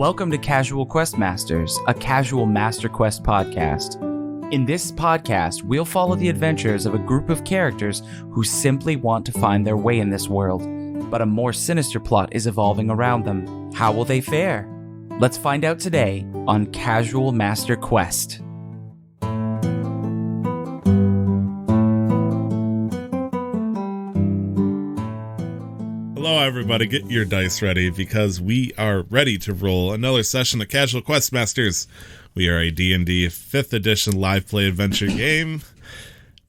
Welcome to Casual Quest Masters, a casual Master Quest podcast. In this podcast, we'll follow the adventures of a group of characters who simply want to find their way in this world, but a more sinister plot is evolving around them. How will they fare? Let's find out today on Casual Master Quest. Hello everybody, get your dice ready because we are ready to roll another session of Casual Quest Masters. We are a D&D 5th edition live play adventure game.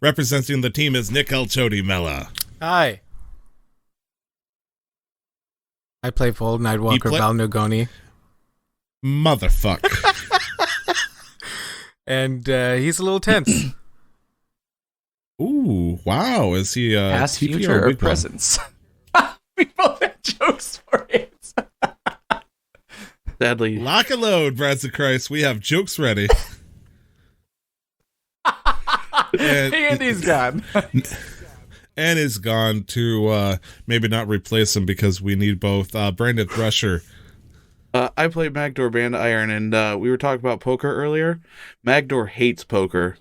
Representing the team is Nick Elchody Mella. Hi. I play Fold Nightwalker Val Nugoni. Motherfuck. And he's a little tense. Ooh, wow. Is he past, future, or presence? We both have jokes for it. Sadly. Lock and load, Brads of Christ. We have jokes ready. And he's gone. And is gone to maybe not replace him because we need both. Brandon Thresher. I play Magdohr Band Iron, and we were talking about poker earlier. Magdohr hates poker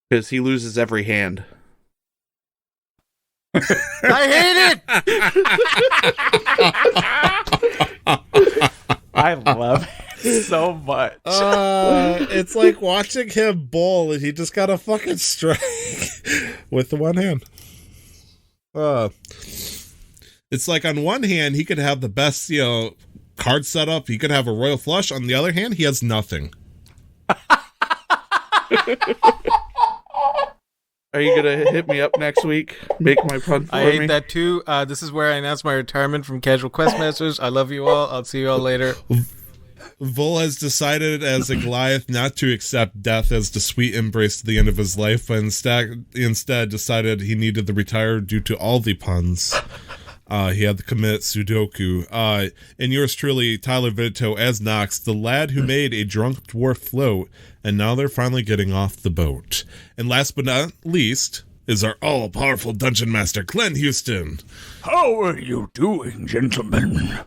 because he loses every hand. I hate it! I love it so much. It's like watching him bowl and he just got a fucking strike with the one hand. It's like on one hand, he could have the best, card setup. He could have a royal flush. On the other hand, he has nothing. Are you going to hit me up next week? Make my pun for me? I hate that too. This is where I announce my retirement from Casual Quest Masters. I love you all. I'll see you all later. Vol has decided as a Goliath not to accept death as the sweet embrace to the end of his life, but instead decided he needed to retire due to all the puns. He had to commit Sudoku. And yours truly, Tyler Vito as Nox, the lad who made a drunk dwarf float, and now they're finally getting off the boat. And last but not least is our all-powerful dungeon master, Glenn Houston. How are you doing, gentlemen?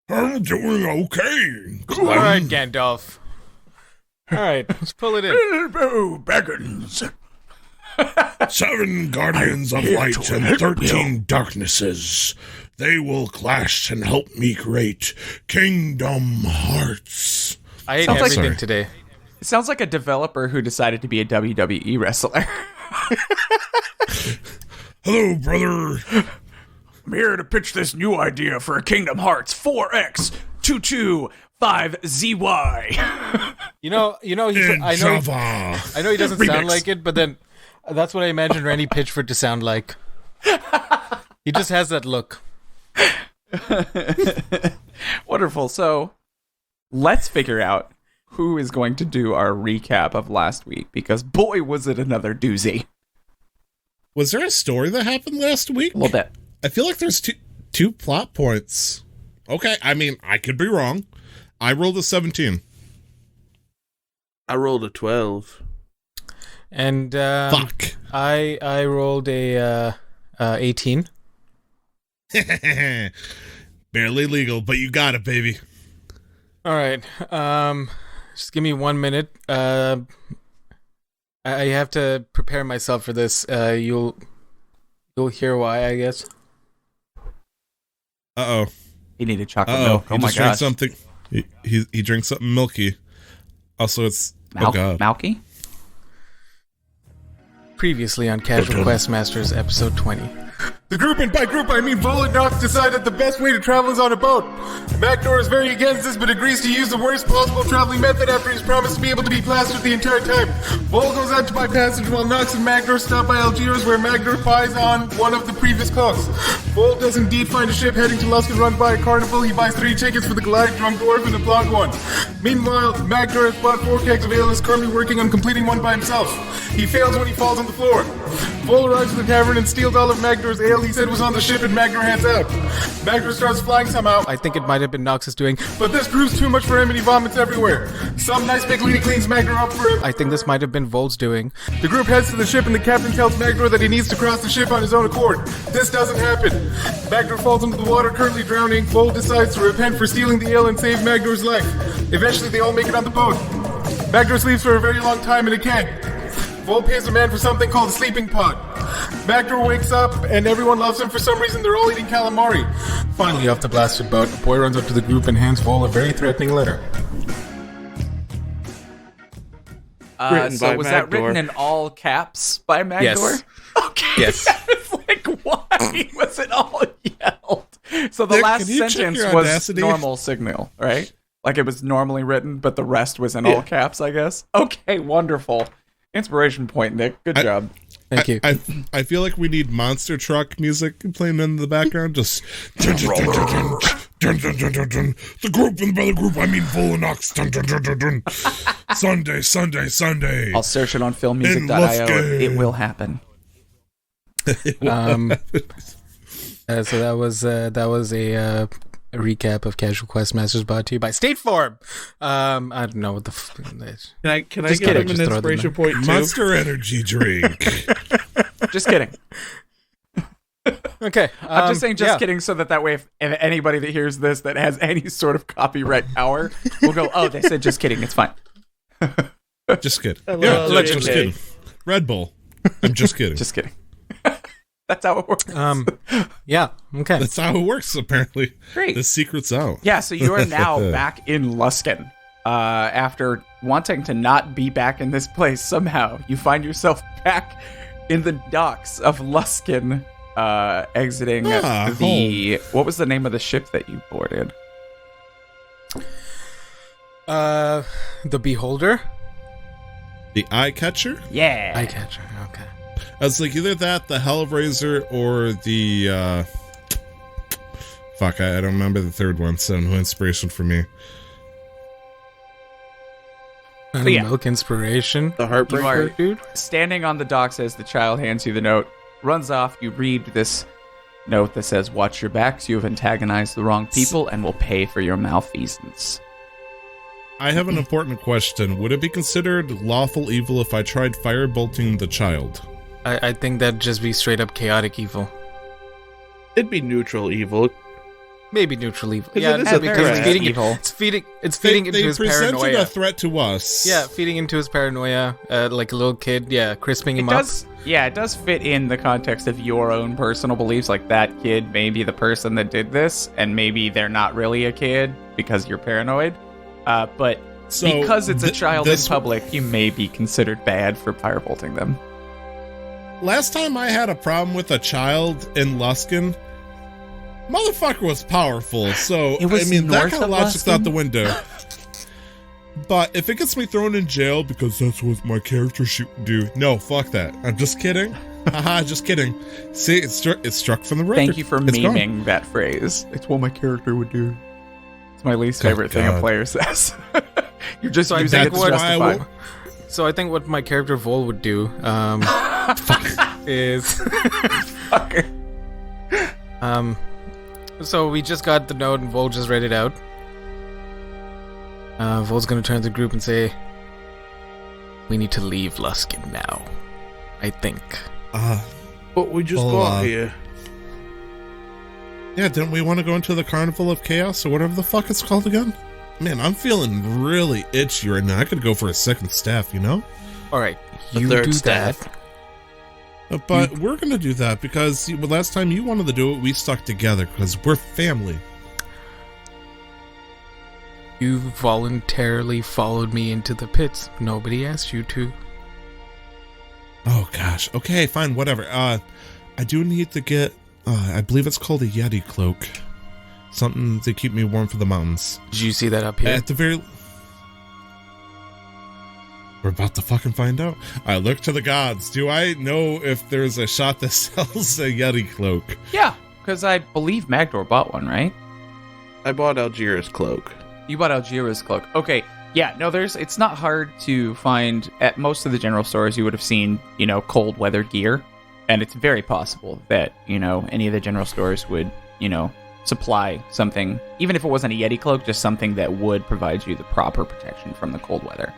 I'm doing okay. All right, Gandalf. All right, let's pull it in. Bilbo Baggins. 7 guardians of light and 13 darknesses. They will clash and help me create Kingdom Hearts. I ate everything today. It sounds like a developer who decided to be a WWE wrestler. Hello, brother. I'm here to pitch this new idea for a Kingdom Hearts 4X225ZY. I know he doesn't sound like it, but then that's what I imagine Randy Pitchford to sound like. He just has that look. Wonderful. So let's figure out who is going to do our recap of last week, because boy, was it another doozy. Was there a story that happened last week? A little bit. I feel like there's two plot points. Okay, I mean, I could be wrong. I rolled a 17. I rolled a 12. And fuck. I rolled a 18. Barely legal, but you got it, baby. All right. Just give me 1 minute. I have to prepare myself for this. You'll hear why, I guess. Uh-oh. He needed chocolate milk. Oh my gosh. Something. He drinks something milky. Also, it's oh god. Malky? Previously on Casual Quest Masters, episode 20. The group, and by group I mean Vol and Nox, decided the best way to travel is on a boat. Magdohr is very against this, but agrees to use the worst possible traveling method after he's promised to be able to be plastered the entire time. Vol goes out to buy passage while Nox and Magdohr stop by Algiers, where Magdohr buys on one of the previous cooks. Vol does indeed find a ship heading to Luskan run by a carnival. He buys 3 tickets for the Goliath drunk dwarf and a blonde one. Meanwhile, Magdohr has bought 4 kegs of ale and is currently working on completing one by himself. He fails when he falls on the floor. Vol arrives at the tavern and steals all of Magdohr's ale he said was on the ship, and Magdohr hands out. Magdohr starts flying somehow. I think it might have been Nox's doing, but this proves too much for him and he vomits everywhere. Some nice big lady cleans Magdohr up for him. I think this might have been Vol's doing. The group heads to the ship and the captain tells Magdohr that he needs to cross the ship on his own accord. This doesn't happen. Magdohr falls into the water, currently drowning. Vol decides to repent for stealing the ale and save Magdohr's life. Eventually, they all make it on the boat. Magdohr sleeps for a very long time in a keg. Vol pays a man for something called a sleeping pod. Magdohr wakes up, and everyone loves him for some reason. They're all eating calamari. Finally, off the blasted boat, the boy runs up to the group and hands Vol a very threatening letter. So was that written in all caps by Magdohr? Yes. Okay. Yes. I was like, why was it all yelled? So the Nick, last can you check sentence your was Audacity? normal signal, right? Like it was normally written, but the rest was in all caps, I guess. Okay, wonderful. Inspiration point, Nick. Good job. Thank you. I feel like we need monster truck music playing in the background. Just the group and by the group I mean Volanox. Sunday. I'll search it on filmmusic.io. It will happen. So that was a recap of Casual Quest Masters brought to you by State Farm. I don't know what the Can I give him an inspiration point too? Monster Energy drink. Just kidding. Okay. I'm just saying kidding so that way if anybody that hears this that has any sort of copyright power will go, oh, they said just kidding, it's fine. Just kidding. Just kidding. Red Bull. I'm just kidding. Just kidding. That's how it works. Yeah. Okay. That's how it works, apparently. Great. The secret's out. Yeah, so you are now back in Luskin. After wanting to not be back in this place somehow, you find yourself back in the docks of Luskin, exiting what was the name of the ship that you boarded? The Beholder? The Eye Catcher? Yeah. Eye Catcher, okay. I was like, either that, the Hellraiser, or the, fuck, I don't remember the third one, so no inspiration for me. Milk inspiration. The Heartbreaker, dude. Standing on the docks as the child hands you the note, runs off, you read this note that says, watch your backs, you have antagonized the wrong people and will pay for your malfeasance. I have an important question. Would it be considered lawful evil if I tried firebolting the child? I think that'd just be straight up chaotic evil. It'd be neutral evil. Maybe neutral evil. Yeah, no, because it's feeding evil. It's feeding into his paranoia. They presented a threat to us. Yeah, feeding into his paranoia, like a little kid. Yeah, crisping him up. Yeah, it does fit in the context of your own personal beliefs. Like that kid may be the person that did this, and maybe they're not really a kid because you're paranoid. But because it's a child in public, you may be considered bad for firebolting them. Last time I had a problem with a child in Luskin, motherfucker was powerful, so I mean that kind of logic's out the window. But if it gets me thrown in jail because that's what my character should do, no, fuck that. I'm just kidding. Haha, just kidding. See, it's struck from the record. Thank you for memeing that phrase. It's what my character would do. It's my least favorite thing a player says. You're just using it to justify. So I think what my character Vol would do is so we just got the note and Vol just read it out. Vol's gonna turn to the group and say, we need to leave Luskin now, I think. But we just got here. Yeah, didn't we want to go into the Carnival of Chaos or whatever the fuck it's called again? Man, I'm feeling really itchy right now. I could go for a second staff, you know? Alright, you do that. But we're going to do that because last time you wanted to do it, we stuck together because we're family. You voluntarily followed me into the pits. Nobody asked you to. Oh, gosh. Okay, fine, whatever. I do need to get, I believe it's called a Yeti cloak. Something to keep me warm for the mountains. Did you see that up here? At the very... We're about to fucking find out. I look to the gods. Do I know if there's a shop that sells a Yeti cloak? Yeah, because I believe Magdohr bought one, right? I bought Algira's cloak. You bought Algira's cloak. Okay, yeah, no, it's not hard to find. At most of the general stores, you would have seen, cold weather gear. And it's very possible that, any of the general stores would, supply something, even if it wasn't a Yeti cloak, just something that would provide you the proper protection from the cold weather.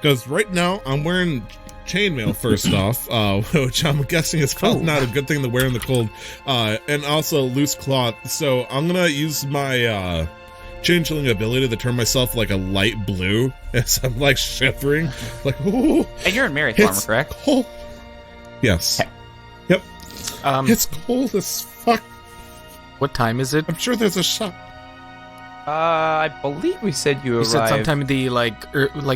Because right now I'm wearing chainmail first off, which I'm guessing is probably not a good thing to wear in the cold, and also loose cloth. So I'm gonna use my Changeling ability to turn myself like a light blue as I'm like shivering, like ooh. And you're in Mary's armor, correct? Cold. Yes. Okay. Yep. It's cold as fuck. What time is it? I'm sure there's a shot. I believe we said you arrived. You said sometime in the like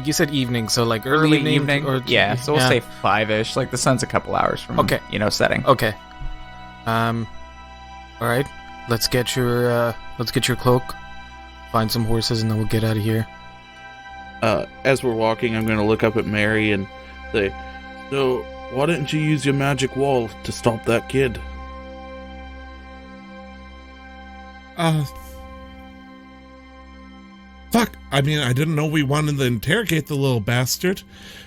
you said evening, so like early evening or yeah. So we'll say 5-ish. Like the sun's a couple hours from setting. Okay. All right. Let's get your cloak. Find some horses, and then we'll get out of here. As we're walking, I'm going to look up at Mary and say, "So, why didn't you use your magic wall to stop that kid?" Fuck. I mean, I didn't know we wanted to interrogate the little bastard.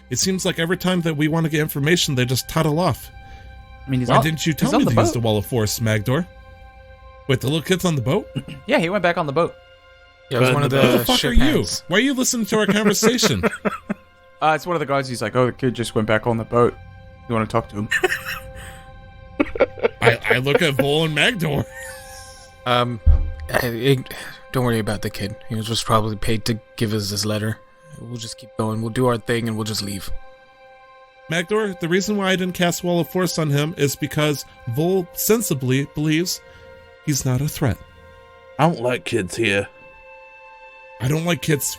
It seems like every time that we want to get information, they just toddle off. I mean, why didn't you tell me to use the wall of force, Magdohr? Wait, the little kid's on the boat? Yeah, he went back on the boat. Yeah, it was one of the Who the fuck ship are you? hands. Why are you listening to our conversation? It's one of the guards. He's like, oh, the kid just went back on the boat. You want to talk to him? I look at Vol and Magdohr. Don't worry about the kid. He was just probably paid to give us this letter. We'll just keep going. We'll do our thing, and we'll just leave. Magdohr, the reason why I didn't cast Wall of Force on him is because Vol sensibly believes he's not a threat. I don't like kids here. I don't like kids.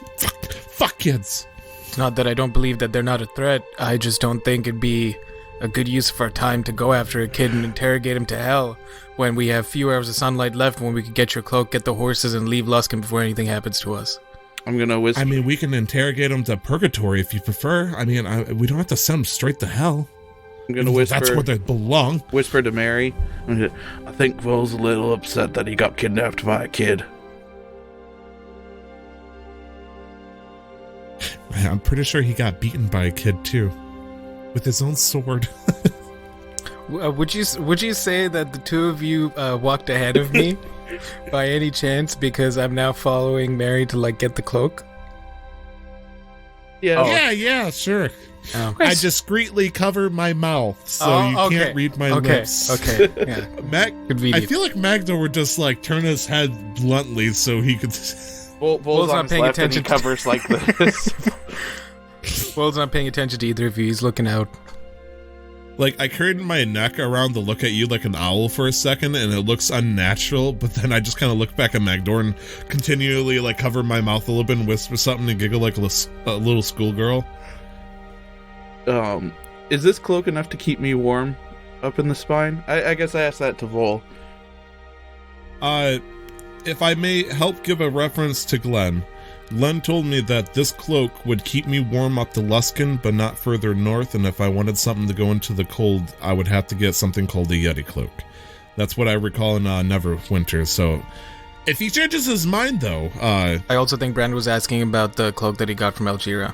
Fuck kids. It's not that I don't believe that they're not a threat. I just don't think it'd be a good use of our time to go after a kid and interrogate him to hell when we have few hours of sunlight left, when we could get your cloak, get the horses, and leave Luskin before anything happens to us. I'm gonna whisper. I mean, we can interrogate him to purgatory if you prefer. I mean, we don't have to send him straight to hell. I'm gonna whisper. That's where they belong. Whisper to Mary. I think Vol's a little upset that he got kidnapped by a kid. I'm pretty sure he got beaten by a kid too, with his own sword. Would you say that the two of you walked ahead of me by any chance because I'm now following Mary to like get the cloak? Yeah. Yeah, sure. Oh. I discreetly cover my mouth so you can't read my lips. Okay. Yeah. I feel like Magdohr would just like turn his head bluntly so he could. Vol's not paying attention. He covers like this. Will's not paying attention to either of you. He's looking out. Like, I craned my neck around to look at you like an owl for a second, and it looks unnatural, but then I just kind of look back at Magdohr and continually, like, cover my mouth a little bit and whisper something and giggle like a little schoolgirl. Is this cloak enough to keep me warm up in the spine? I guess I asked that to Vol. If I may help give a reference to Glenn told me that this cloak would keep me warm up to Luskin, but not further north, and if I wanted something to go into the cold, I would have to get something called a Yeti cloak. That's what I recall in Neverwinter, so if he changes his mind, though... I also think Brand was asking about the cloak that he got from Elgira.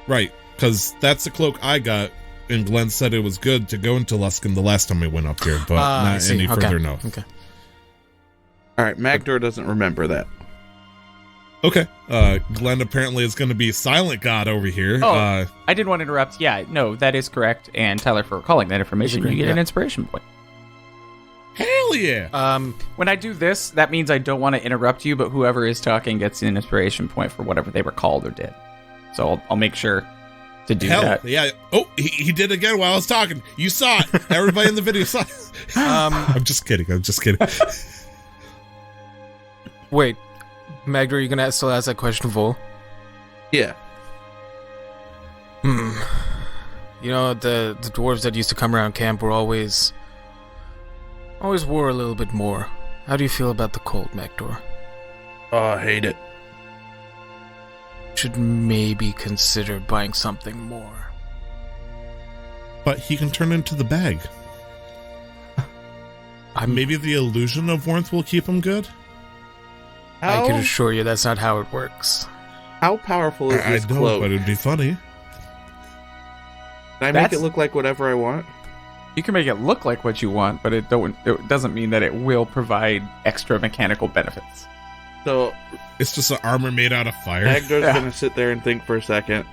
Right, because that's the cloak I got, and Glenn said it was good to go into Luskin the last time we went up here, but not any further north. Okay. Alright, Magdohr doesn't remember that. Okay. Glenn apparently is going to be Silent God over here. Oh, I didn't want to interrupt. Yeah, no, that is correct. And Tyler, for recalling that information, you get an inspiration point. Hell yeah! When I do this, that means I don't want to interrupt you, but whoever is talking gets an inspiration point for whatever they recalled or did. So I'll make sure to do that. Yeah. Oh, he did again while I was talking. You saw it. Everybody in the video saw it. I'm just kidding. Wait. Magdohr, are you gonna still ask that question of Vol? Yeah. You know, the dwarves that used to come around camp were always wore a little bit more. How do you feel about the cold, Magdohr? Oh, I hate it. Should maybe consider buying something more. But he can turn into the bag. Maybe the illusion of warmth will keep him good? I can assure you that's not how it works. How powerful is this cloak? I know, but it'd be funny. Can I make it look like whatever I want? You can make it look like what you want, but it doesn't mean that it will provide extra mechanical benefits. So it's just an armor made out of fire. Magdohr's gonna sit there and think for a second.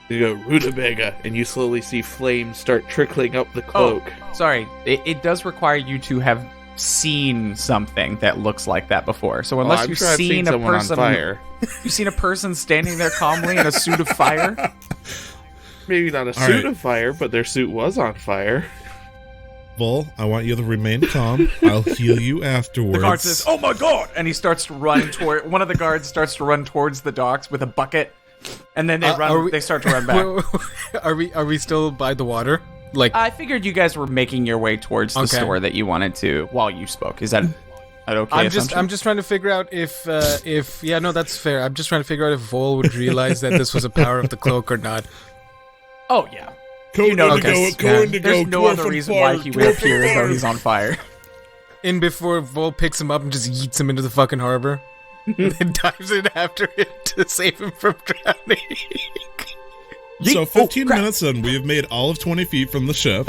You go, rutabaga, and you slowly see flames start trickling up the cloak. Oh, sorry. It does require you to have seen something that looks like that before. So unless I'm you've sure I've seen a someone person, on fire. you've seen a person standing there calmly in a suit of fire. Maybe not a suit of fire, but their suit was on fire. Vol, I want you to remain calm. I'll heal you afterwards. The guard says, "Oh my god!" and he starts to run toward. One of the guards starts to run towards the docks with a bucket, and then they run. They start to run back. Are we still by the water? Like, I figured you guys were making your way towards the store that you wanted to while you spoke. Is that okay? I'm just trying to figure out if yeah, no, that's fair. I'm just trying to figure out if Vol would realize that this was a power of the cloak or not. Oh yeah. There's no other reason why he would appear as though he's on fire. And before Vol picks him up and just yeets him into the fucking harbor, and then dives in after it to save him from drowning. So 15 minutes in, we have made all of 20 feet from the ship.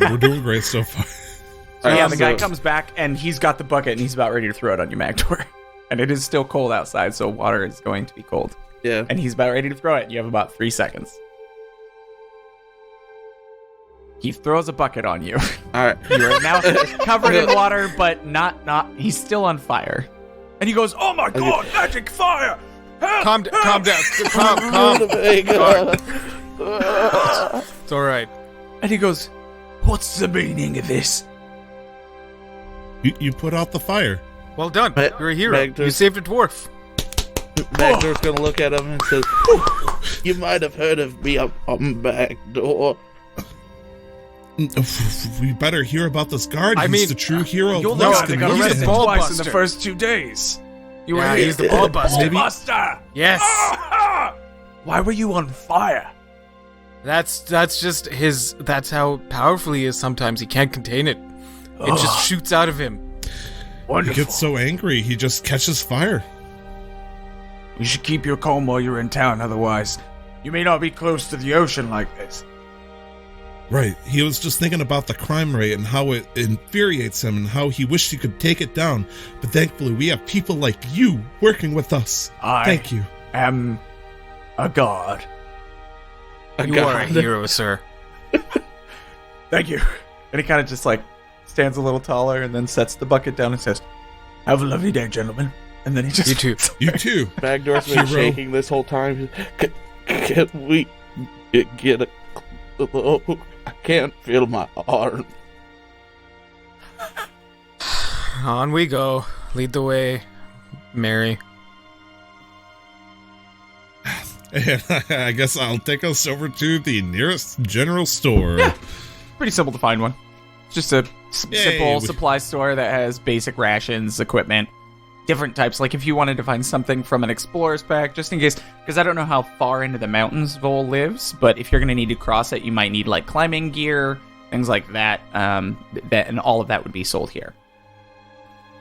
We're doing great so far. So yeah, the guy comes back and he's got the bucket and he's about ready to throw it on you, Magdohr. And it is still cold outside, so water is going to be cold. Yeah. And he's about ready to throw it. You have about 3 seconds. He throws a bucket on you. All right. You are now covered in water, but not. He's still on fire. And he goes, "Oh my god, magic fire! Help, Calm down. Calm. Rutabaga. It's all right. And he goes, "What's the meaning of this?" You put out the fire. Well done. You're a hero. Magdohr. You saved a dwarf. Magdohr's gonna look at him and says, "You might have heard of me. I'm Magdohr." We better hear about this guard. I he's mean, the true hero. You're of the guy Lusk that and got Lusk. arrested Ball twice in buster. the first 2 days. You were he's the ball buster. Buster! Yes. Why were you on fire? That's just his. That's how powerful he is. Sometimes he can't contain it. It just shoots out of him. He gets so angry, he just catches fire. You should keep your calm while you're in town, otherwise you may not be close to the ocean like this. Right. He was just thinking about the crime rate and how it infuriates him and how he wished he could take it down. But thankfully, we have people like you working with us. Thank you. Am a god. You are a hero, sir. Thank you. And he kind of just like stands a little taller and then sets the bucket down and says, Have a lovely day, gentlemen. and then he just... You too. You too. Magdohr's been shaking this whole time. Can we get a... Oh, I can't feel my arm. On we go. Lead the way, Mary. And I guess I'll take us over to the nearest general store. Yeah. Pretty simple to find one. Just a simple we- supply store that has basic rations, equipment, different types. Like if you wanted to find something from an explorer's pack, just in case, because I don't know how far into the mountains Vol lives, but if you're going to need to cross it, you might need like climbing gear, things like that. And all of that would be sold here.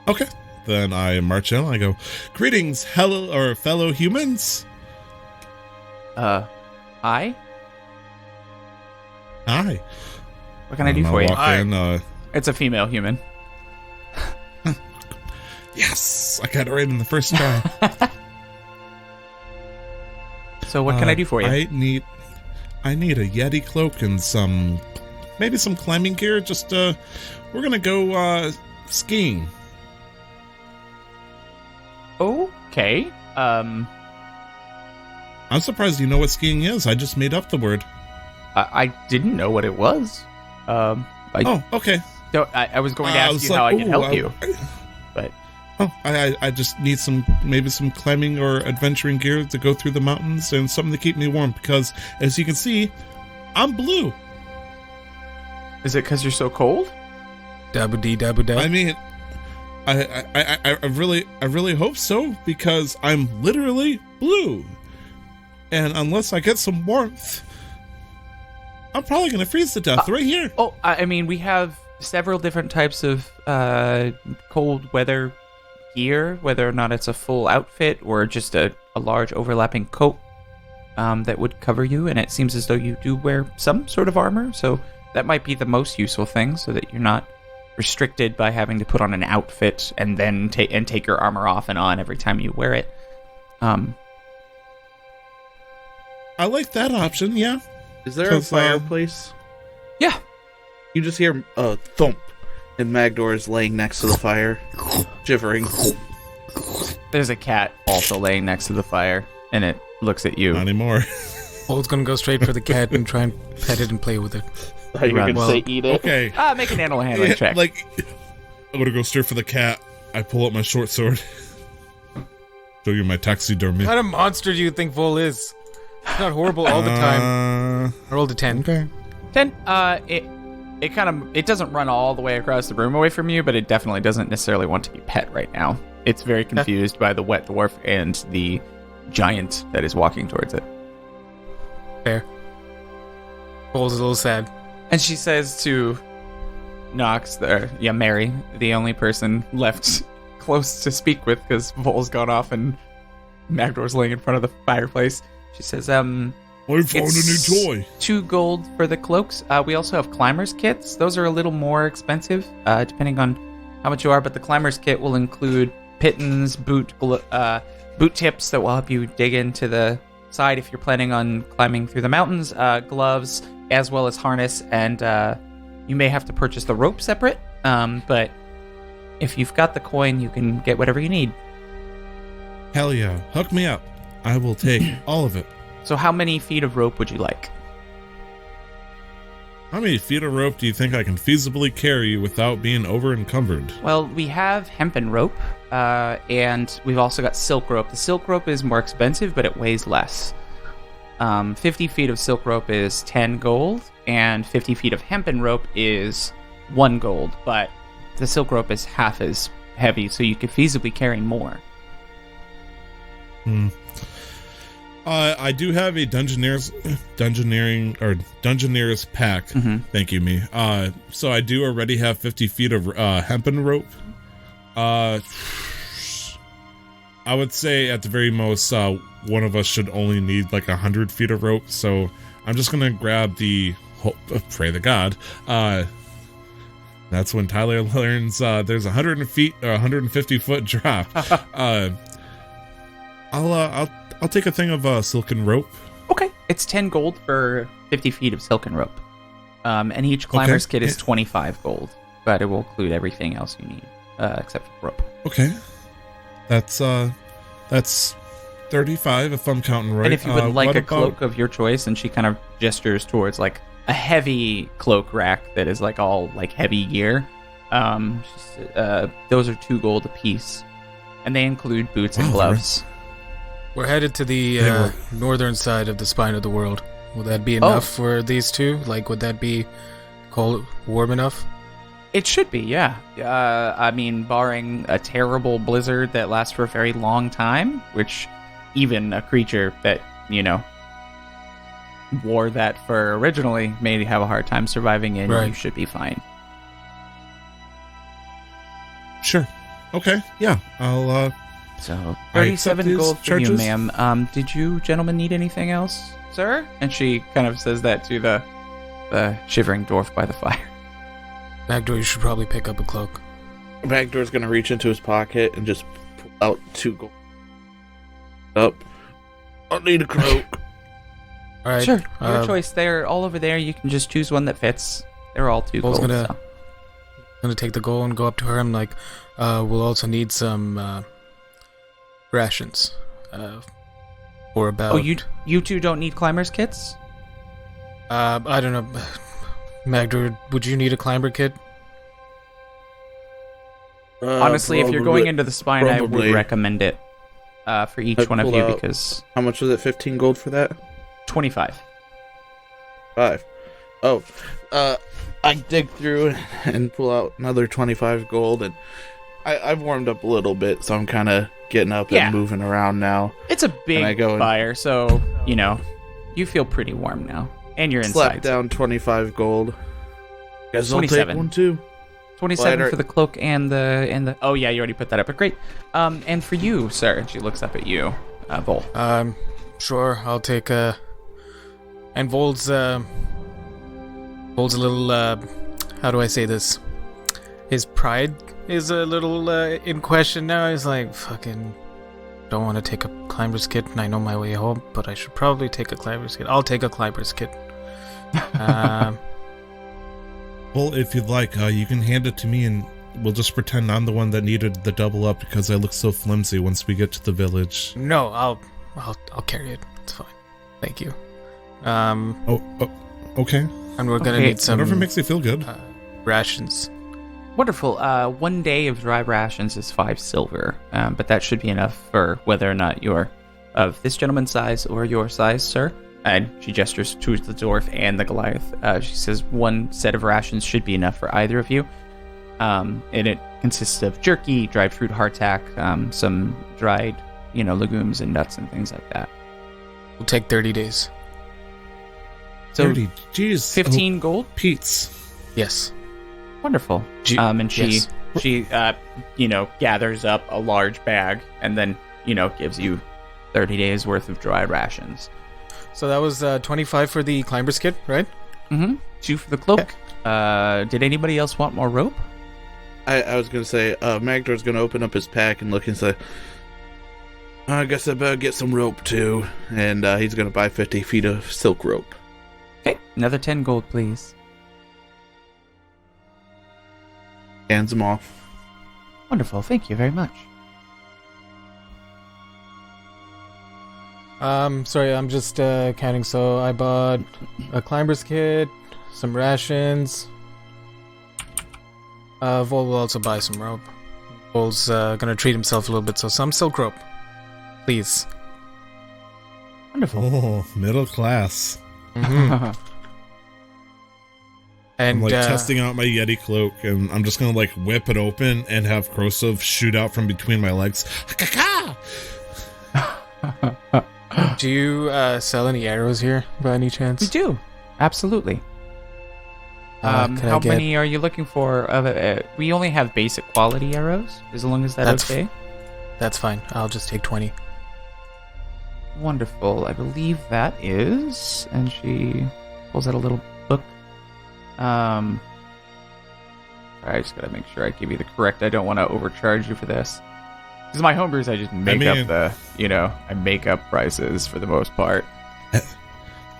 Okay. Then I march in. I go, greetings, fellow humans. Hi? Hi. What can I do for you? Walk in, It's a female human. yes, I got it right in the first try. So what can I do for you? I need a Yeti cloak and maybe some climbing gear. Just we're gonna go skiing. Okay. I'm surprised you know what skiing is. I just made up the word. I didn't know what it was. Okay. So I was going to ask you how I can help you. But I just need some climbing or adventuring gear to go through the mountains and something to keep me warm because, as you can see, I'm blue. is it because you're so cold? Dabba dee dabba da. I mean, I really hope so because I'm literally blue, and unless I get some warmth, I'm probably gonna freeze to death right here. Oh, I mean, we have several different types of cold weather gear, whether or not it's a full outfit or just a large overlapping coat that would cover you. And it seems as though you do wear some sort of armor, so that might be the most useful thing, so that you're not restricted by having to put on an outfit and then take your armor off and on every time you wear it. I like that option, yeah. Is there a fireplace? Yeah. You just hear a thump, and Magdohr is laying next to the fire, shivering. There's a cat also laying next to the fire, and it looks at you. Not anymore. Vold's gonna go straight for the cat and try and pet it and play with it. I thought you were going to say eat it. Okay. Make an animal handling check. Like, I'm gonna go straight for the cat. I pull up my short sword. Show you my taxidermy. What kind of monster do you think Vol is? It's not horrible all the time. I rolled a 10. Okay. 10. It doesn't run all the way across the room away from you, but it definitely doesn't necessarily want to be pet right now. It's very confused by the wet dwarf and the giant that is walking towards it. Fair. Vol's a little sad. And she says to Nox, Mary, the only person left close to speak with, because Vol's gone off and Magdohr's laying in front of the fireplace. She says, I found a new toy. 2 gold for the cloaks. We also have climbers kits. Those are a little more expensive, depending on how much you are, but the climbers kit will include pittons, boot tips that will help you dig into the side if you're planning on climbing through the mountains, gloves, as well as harness, and you may have to purchase the rope separate, but if you've got the coin, you can get whatever you need. Hell yeah. Hook me up. I will take all of it. So how many feet of rope would you like? How many feet of rope do you think I can feasibly carry without being over encumbered? Well, we have hempen rope, and we've also got silk rope. The silk rope is more expensive, but it weighs less. 50 feet of silk rope is 10 gold, and 50 feet of hempen rope is 1 gold, but the silk rope is half as heavy, so you could feasibly carry more. I do have a Dungeoneer's pack. Mm-hmm. Thank you, me. So I do already have 50 feet of hempen rope. I would say at the very most, one of us should only need like 100 feet of rope. So I'm just gonna grab the pray to God. That's when Tyler learns there's 150 foot drop. I'll take a thing of silken rope. Okay. It's 10 gold for 50 feet of silken rope. And each climber's kit is 25 gold, but it will include everything else you need, except for rope. Okay. That's 35 if I'm counting right. And if you would like a cloak of your choice, and she kind of gestures towards like a heavy cloak rack that is like all like heavy gear, those are 2 gold apiece. And they include boots and gloves. We're headed to the northern side of the spine of the world. Will that be enough for these two? Like, would that be cold, warm enough? It should be, yeah. I mean, barring a terrible blizzard that lasts for a very long time, which even a creature that, wore that fur originally may have a hard time surviving in, you should be fine. Sure. Okay, yeah. I'll, So, 37 gold for you, ma'am. Did you gentlemen need anything else, sir? And she kind of says that to the shivering dwarf by the fire. Magdohr, you should probably pick up a cloak. Magdohr's gonna reach into his pocket and just pull out 2 gold. I'll need a cloak. All right. Sure, your choice. They're all over there. You can just choose one that fits. They're all 2 gold. Gonna take the gold and go up to her. I'm like, we'll also need some rations. Or about. Oh, you two don't need climbers kits? I don't know. Magdohr, would you need a climber kit? Honestly, if you're going into the spine, probably. I would recommend it for each one of you because... How much was it? 15 gold for that? 25. 5. Oh. I dig through and pull out another 25 gold, and I've warmed up a little bit, so I'm kind of getting up and moving around now. It's a big fire, so, you feel pretty warm now. And you're inside. Slap down 25 gold. Guess 27. I'll take one too. 27 for the cloak and the. Oh yeah, you already put that up. But great. And for you, sir, she looks up at you, Vol. Sure. I'll take and Vol's a little. How do I say this? His pride is a little in question now. He's like, fucking. don't want to take a climber's kit, and I know my way home, but I should probably take a climber's kit. I'll take a climber's kit. Well, if you'd like, you can hand it to me, and we'll just pretend I'm the one that needed the double up because I look so flimsy once we get to the village. No, I'll carry it. It's fine. Thank you. Okay. And we're gonna Okay, need some Whatever makes you feel good. rations. Wonderful. 1 day of dry rations is 5 silver, but that should be enough for whether or not you're of this gentleman's size or your size, sir. And she gestures to the dwarf and the Goliath. She says 1 set of rations should be enough for either of you. And it consists of jerky, dried fruit hardtack, some dried, legumes and nuts and things like that. We'll take 30 days. So 30. Jeez. 15 gold? Pete's. Yes. Wonderful. And she gathers up a large bag and then, gives you 30 days worth of dry rations. So that was 25 for the climber's kit, right? Mm-hmm. 2 for the cloak. Did anybody else want more rope? I was going to say, Magdohr's going to open up his pack and look and say, I guess I better get some rope too. And he's going to buy 50 feet of silk rope. Okay, another 10 gold, please. Hands them off. Wonderful, thank you very much. Sorry, I'm just counting. So I bought a climber's kit, some rations. Vol will also buy some rope. Vol's gonna treat himself a little bit, so some silk rope. Please. Wonderful. Oh, middle class. Mm-hmm. And I'm testing out my Yeti cloak, and I'm just gonna whip it open and have Krosov shoot out from between my legs. do you sell any arrows here by any chance? We do, absolutely. How many are you looking for? We only have basic quality arrows, as long as that's okay. That's fine. I'll just take 20. Wonderful. I believe that is, and she pulls out a little book. I just gotta make sure I give you the correct. I don't want to overcharge you for this. Because my homebrews, I just make I make up prices for the most part.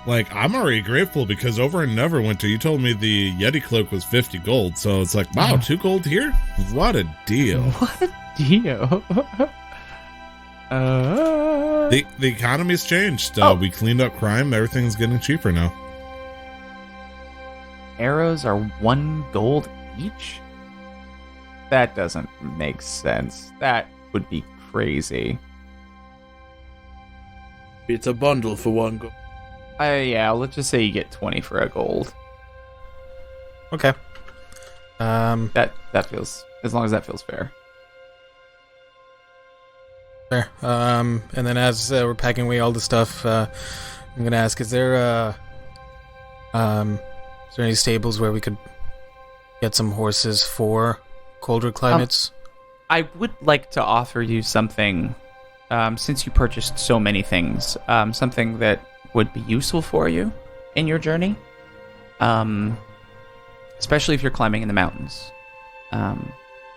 I'm already grateful because over in Neverwinter, you told me the Yeti cloak was 50 gold. So it's wow, 2 gold here? What a deal. What a deal. The economy's changed. We cleaned up crime. Everything's getting cheaper now. Arrows are 1 gold each? That doesn't make sense. That would be crazy. It's a bundle for 1 gold. Yeah, let's just say you get 20 for a gold. Okay. That feels, as long as that feels fair. Fair. And then as we're packing away all the stuff, I'm gonna ask: is there any stables where we could get some horses for colder climates? I would like to offer you something, since you purchased so many things, something that would be useful for you in your journey, especially if you're climbing in the mountains.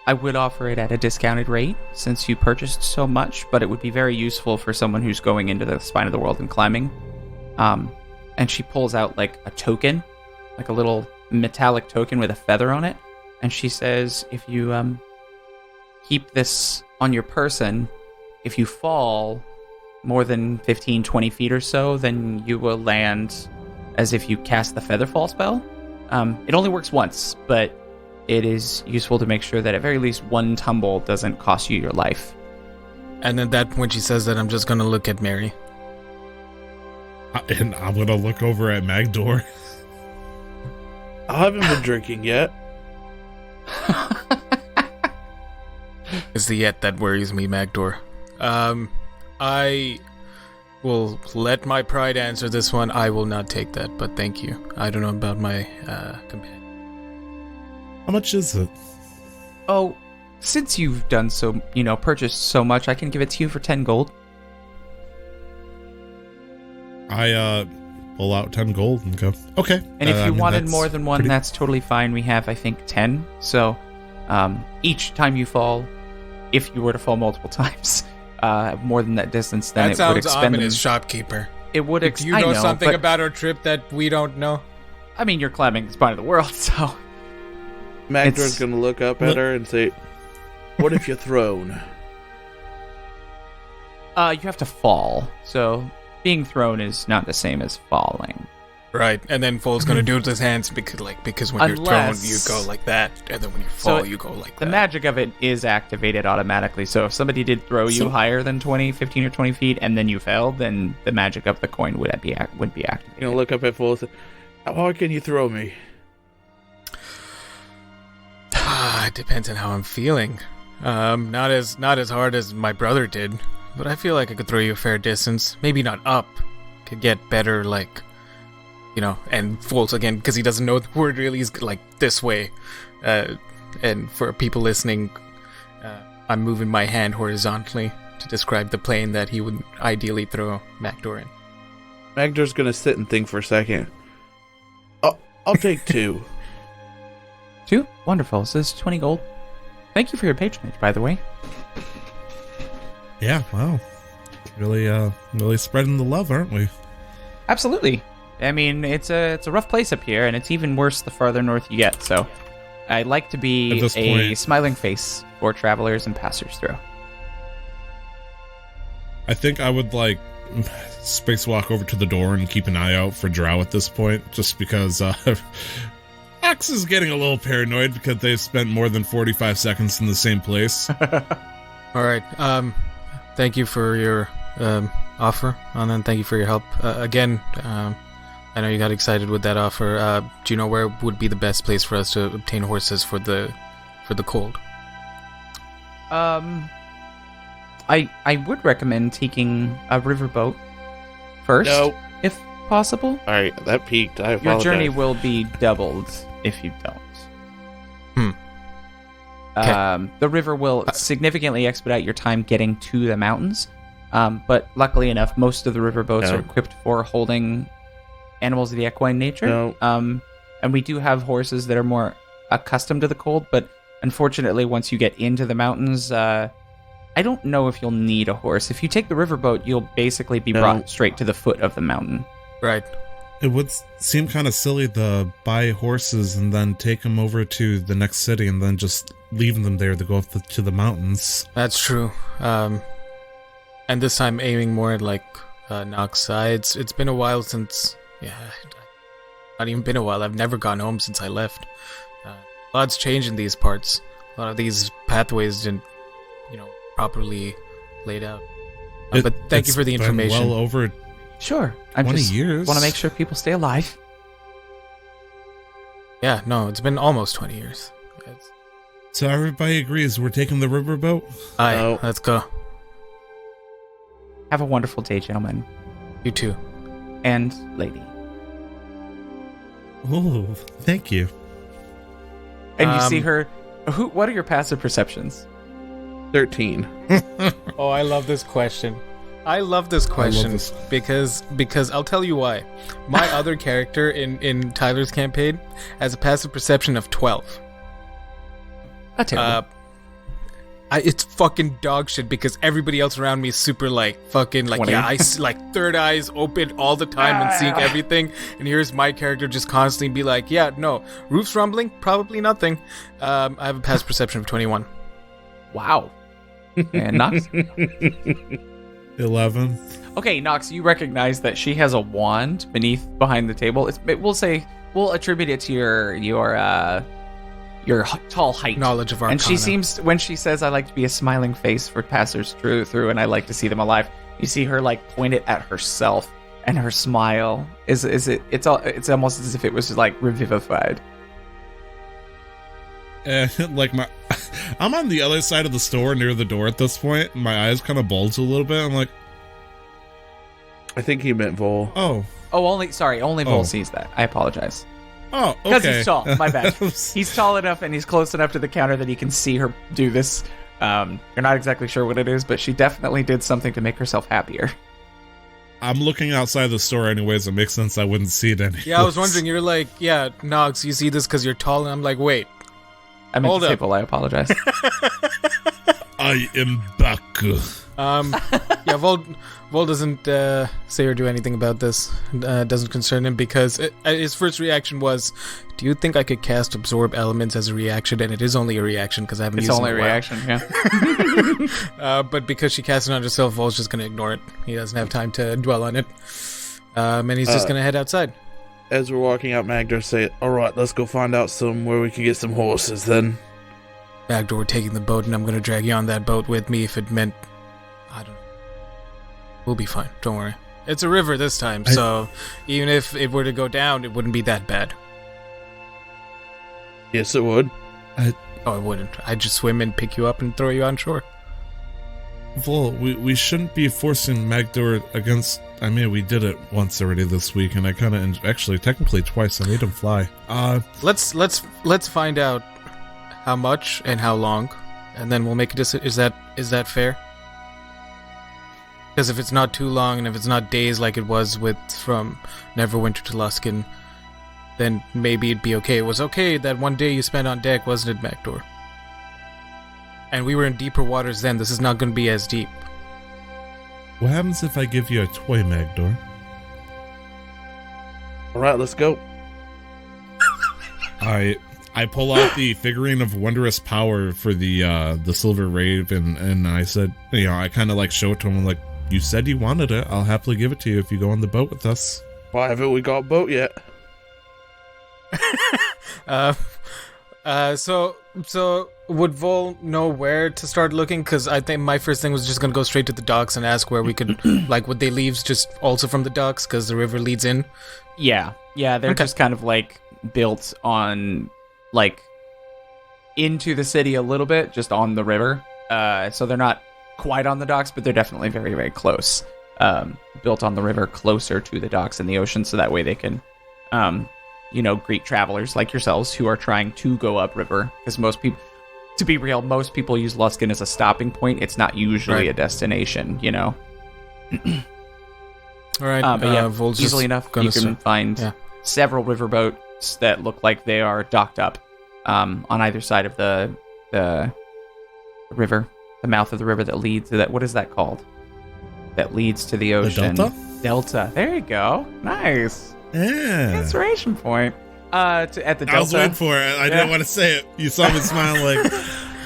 I would offer it at a discounted rate since you purchased so much, but it would be very useful for someone who's going into the spine of the world and climbing. And she pulls out a token, a little metallic token with a feather on it, and she says, if you keep this on your person, if you fall more than 15-20 feet or so, then you will land as if you cast the feather fall spell. It only works once, but it is useful to make sure that at very least 1 tumble doesn't cost you your life. And at that point she says that I'm just gonna look at Mary. And I'm gonna look over at Magdohr. I haven't been drinking yet. It's the yet that worries me, Magdohr. I will let my pride answer this one. I will not take that, but thank you. I don't know about my companion. How much is it? Oh, since you've done so, purchased so much, I can give it to you for 10 gold. I pull out 10 gold and go, okay. And if you wanted more than one, that's totally fine. We have, I think, 10. So each time you fall, if you were to fall multiple times, more than that distance, then That it would sounds expend ominous, them. shopkeeper. It would Do you know something but, about our trip that we don't know? I mean, you're climbing the spine of the world, so... Magdohr's gonna look up at her and say, "What if you're thrown?" You have to fall, so being thrown is not the same as falling. Right, and then Foal's gonna do it with his hands because when you're thrown, you go like that, and then when you fall, you go like that. The magic of it is activated automatically, so if somebody did throw you higher than 15 or 20 feet, and then you fell, then the magic of the coin would be activated. You're gonna look up at Foal and say, "How hard can you throw me?" It depends on how I'm feeling. Not as hard as my brother did, but I feel like I could throw you a fair distance. Maybe not up. Could get better, like, and Foal's again, because he doesn't know the word really, is like this way. And for people listening, I'm moving my hand horizontally to describe the plane that he would ideally throw Magdohr in. Magdohr's gonna sit and think for a second. I'll take 2. 2? Wonderful. So this is 20 gold. Thank you for your patronage, by the way. Yeah, wow. Really spreading the love, aren't we? Absolutely. I mean, it's a rough place up here, and it's even worse the farther north you get, so I like to be a smiling face for travelers and passers through. I think I would, spacewalk over to the door and keep an eye out for Drow at this point, just because, Axe is getting a little paranoid because they've spent more than 45 seconds in the same place. All right. Thank you for your offer, and then thank you for your help. Again, I know you got excited with that offer. Do you know where would be the best place for us to obtain horses for the cold? I would recommend taking a riverboat first, if possible. All right, that peaked. I apologize. Your journey will be doubled if you don't. Okay. The river will significantly expedite your time getting to the mountains, but luckily enough, most of the river boats are equipped for holding animals of the equine nature. And we do have horses that are more accustomed to the cold, but unfortunately, once you get into the mountains, I don't know if you'll need a horse. If you take the riverboat, you'll basically be brought straight to the foot of the mountain. Right. It would seem kind of silly to buy horses and then take them over to the next city and then just leave them there to go up to the mountains. That's true. And this time aiming more at Nox. It's been a while since... Yeah, not even been a while. I've never gone home since I left. A lot's changed in these parts. A lot of these pathways didn't, properly laid out. But thank you for the information. Well over Sure. I'm 20 just years. Want to make sure people stay alive. Yeah, no, it's been almost 20 years. So everybody agrees we're taking the riverboat? Aye, let's go. Have a wonderful day, gentlemen. You too. And lady. Oh, thank you. And you see her... What are your passive perceptions? 13. Oh, I love this question. Because I'll tell you why. My other character in Tyler's campaign has a passive perception of 12. That's terrible. It's fucking dog shit because everybody else around me is super fucking 20. I see, third eyes open all the time and seeing everything, and here's my character just constantly be like, yeah, no, roof's rumbling, probably nothing. I have a passive perception of 21. Wow. And Nox? 11. Okay, Nox, you recognize that she has a wand behind the table. We'll attribute it to your tall height. Knowledge of Arcana. And she seems, when she says, I like to be a smiling face for passers through, and I like to see them alive, you see her point it at herself, and her smile it's almost as if it was revivified. And I'm on the other side of the store near the door at this point. My eyes kind of bulge a little bit. I'm like, I think he meant Vol. oh, only Vol sees that. I apologize. Oh, okay. Because he's tall. My bad. He's tall enough and he's close enough to the counter that he can see her do this. You're not exactly sure what it is, but she definitely did something to make herself happier. I'm looking outside the store anyways. It makes sense I wouldn't see it anyways. Yeah, I was wondering. You're like, yeah, Nox, you see this because you're tall, and I'm like, wait. I meant Hold to say up. Vol, I apologize. I am back. Yeah, Vol doesn't say or do anything about this. Doesn't concern him because his first reaction was, "Do you think I could cast Absorb Elements as a reaction?" And it is only a reaction because I haven't It's used it only in a a while. reaction, yeah. But because she cast it on herself, Vol's just going to ignore it. He doesn't have time to dwell on it. And he's just going to head outside. As we're walking out, Magdohr say, "Alright, let's go find out where we can get some horses then." Magdohr, we're taking the boat, and I'm going to drag you on that boat with me if it meant... I don't know. We'll be fine. Don't worry. It's a river this time, so even if it were to go down, it wouldn't be that bad. Yes, it would. Oh, it wouldn't. I'd just swim and pick you up and throw you on shore. Vol, we shouldn't be forcing Magdohr against... I mean, we did it once already this week, and I kind of... Actually, technically twice. I made him fly. Let's find out how much and how long, and then we'll make a decision. Is that fair? Because if it's not too long, and if it's not days like it was from Neverwinter to Luskan, then maybe it'd be okay. It was okay that one day you spent on deck, wasn't it, Magdohr? And we were in deeper waters then. This is not going to be as deep. What happens if I give you a toy, Magdohr? Alright, let's go. I pull out the figurine of wondrous power for the silver raven, and I said, I kind of like show it to him. I'm like, you said you wanted it. I'll happily give it to you if you go on the boat with us. Why haven't we got a boat yet? So would Vol know where to start looking? Because I think my first thing was just going to go straight to the docks and ask where we could, like, would they leave just also from the docks because the river leads in? Yeah, they're just kind of like built on, like, into the city a little bit, just on the river. So they're not quite on the docks, but they're definitely very, very close. Built on the river, closer to the docks and the ocean, so that way they can, greet travelers like yourselves who are trying to go upriver. Because most people, to be real, most people use Luskan as a stopping point. It's not usually a destination, All right, but yeah, Vol's easily enough, you can find several riverboats that look like they are docked up on either side of the river, the mouth of the river that leads to that. What is that called? That leads to the ocean. The Delta. There you go. Nice. Yeah. Inspiration point. At the Delta. I was waiting for it. I didn't want to say it. You saw me smile like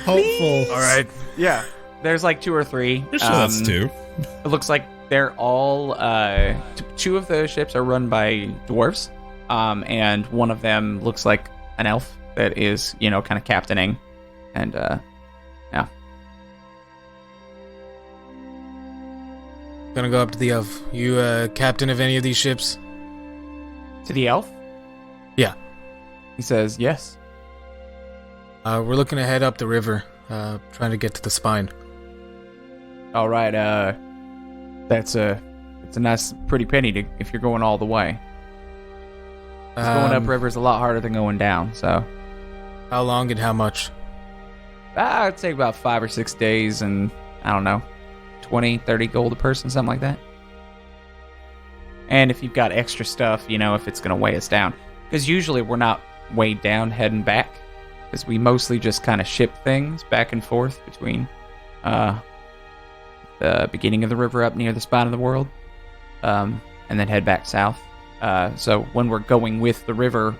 hopeful. All right. Yeah. There's like 2 or 3. Sure, that's 2. It looks like they're all 2 of the ships are run by dwarves, and one of them looks like an elf that is, kind of captaining, and yeah. Gonna go up to the elf. You captain of any of these ships? To the elf? Yeah. He says yes. We're looking to head up the river, trying to get to the spine. All right. It's a nice, pretty penny if you're going all the way. 'Cause going up river is a lot harder than going down. So, how long and how much? I'd say about 5 or 6 days, and I don't know, 20, 30 gold a person, something like that. And if you've got extra stuff, if it's going to weigh us down. Because usually we're not weighed down heading back. Because we mostly just kind of ship things back and forth between the beginning of the river up near the spine of the world. And then head back south. So when we're going with the river,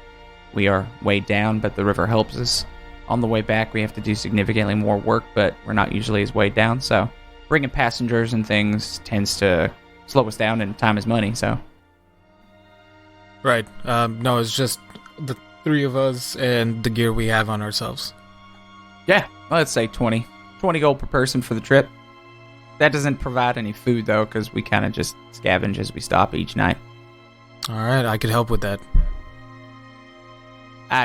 we are weighed down, but the river helps us. On the way back, we have to do significantly more work, but we're not usually as weighed down. So bringing passengers and things tends to slow us down, and time is money, so. Right. No, it's just the 3 of us and the gear we have on ourselves. Yeah, let's say 20 gold per person for the trip. That doesn't provide any food, though, because we kind of just scavenge as we stop each night. All right, I could help with that.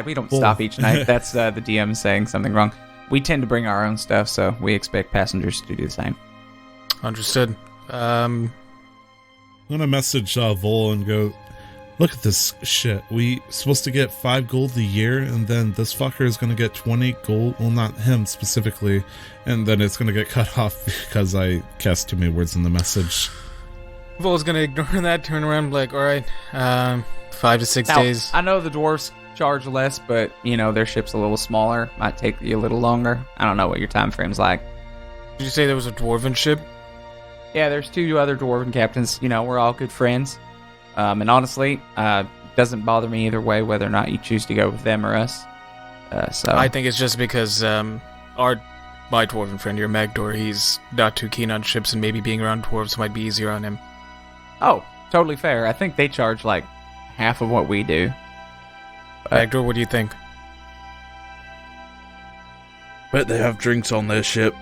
We don't stop each night. That's the DM saying something wrong. We tend to bring our own stuff, so we expect passengers to do the same. Understood. I'm gonna message Vol and go, look at this shit. We supposed to get 5 gold a year, and then this fucker is gonna get 20 gold. Well, not him specifically, and then it's gonna get cut off because I cast too many words in the message. Vol's gonna ignore that, turn around, like, all right, 5 to 6 Now, days. I know the dwarves charge less, but, their ship's a little smaller. Might take you a little longer. I don't know what your time frame's like. Did you say there was a dwarven ship? Yeah, there's 2 other dwarven captains. We're all good friends. And honestly, doesn't bother me either way whether or not you choose to go with them or us. So I think it's just because my dwarven friend here, Magdohr, he's not too keen on ships, and maybe being around dwarves might be easier on him. Oh, totally fair. I think they charge like half of what we do. Magdohr, what do you think? Bet they have drinks on this ship.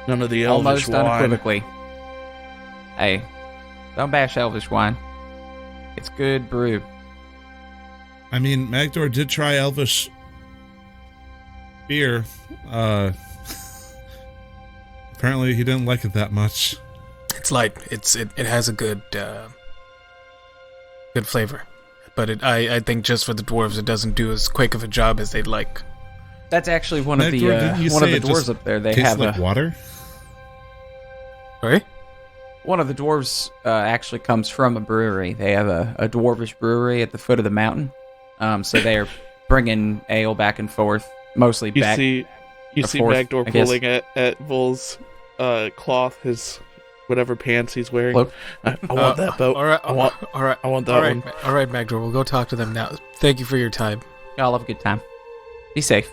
None of the elvish Almost wine. unequivocally. Hey, don't bash elvish wine. It's good brew. I mean, Magdohr did try elvish beer. Apparently he didn't like it that much. It's light. It has a good flavor, but I think just for the dwarves, it doesn't do as quick of a job as they'd like. That's actually one of the Magdohr, didn't you one of say the it dwarves just up there. They tastes have like water. Sorry? one of the dwarves actually comes from a brewery. They have a dwarvish brewery at the foot of the mountain. So they are bringing ale back and forth, mostly You back. see forth, Magdohr I guess. pulling at Vol's cloth, his whatever pants he's wearing. Cloak. I want that boat. All right, I want that all right, one. all right, Magdohr. We'll go talk to them now. Thank you for your time. Y'all have a good time. Be safe.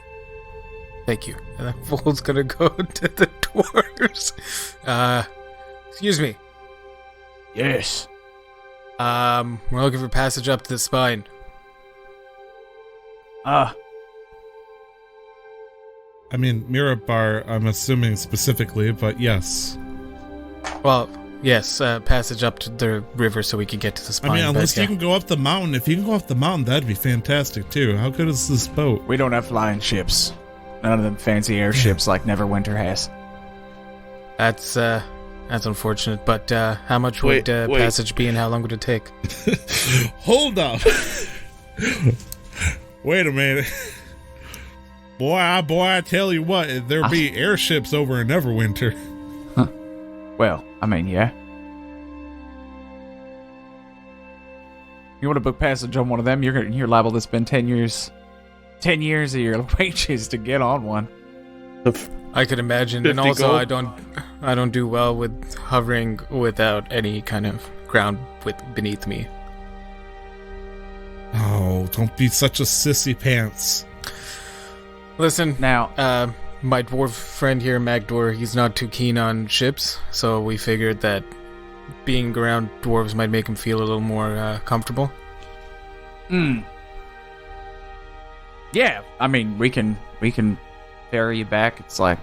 Thank you. And then Vol's gonna go to the dwarves. Excuse me. Yes. We're looking for passage up to the spine. I mean, Mirabar, I'm assuming specifically, but yes. Well, yes, passage up to the river so we can get to the spine. I mean, unless but, you can go up the mountain. If you can go up the mountain, that'd be fantastic, too. How good is this boat? We don't have flying ships. None of them fancy airships like Neverwinter has. That's unfortunate. But how much would Wait. passage be, and how long would it take? Hold up. Wait a minute. Boy, I tell you what, there'd be airships over in Neverwinter. Well, I mean, yeah. You want to book passage on one of them, you're liable to spend 10 years of your wages to get on one. I could imagine, 50 and also gold? I don't do well with hovering without any kind of ground beneath me. Oh, don't be such a sissy pants. Listen, Now, my dwarf friend here, Magdohr, he's not too keen on ships, so we figured that being around dwarves might make him feel a little more comfortable. yeah, I mean, we can ferry you back. It's like,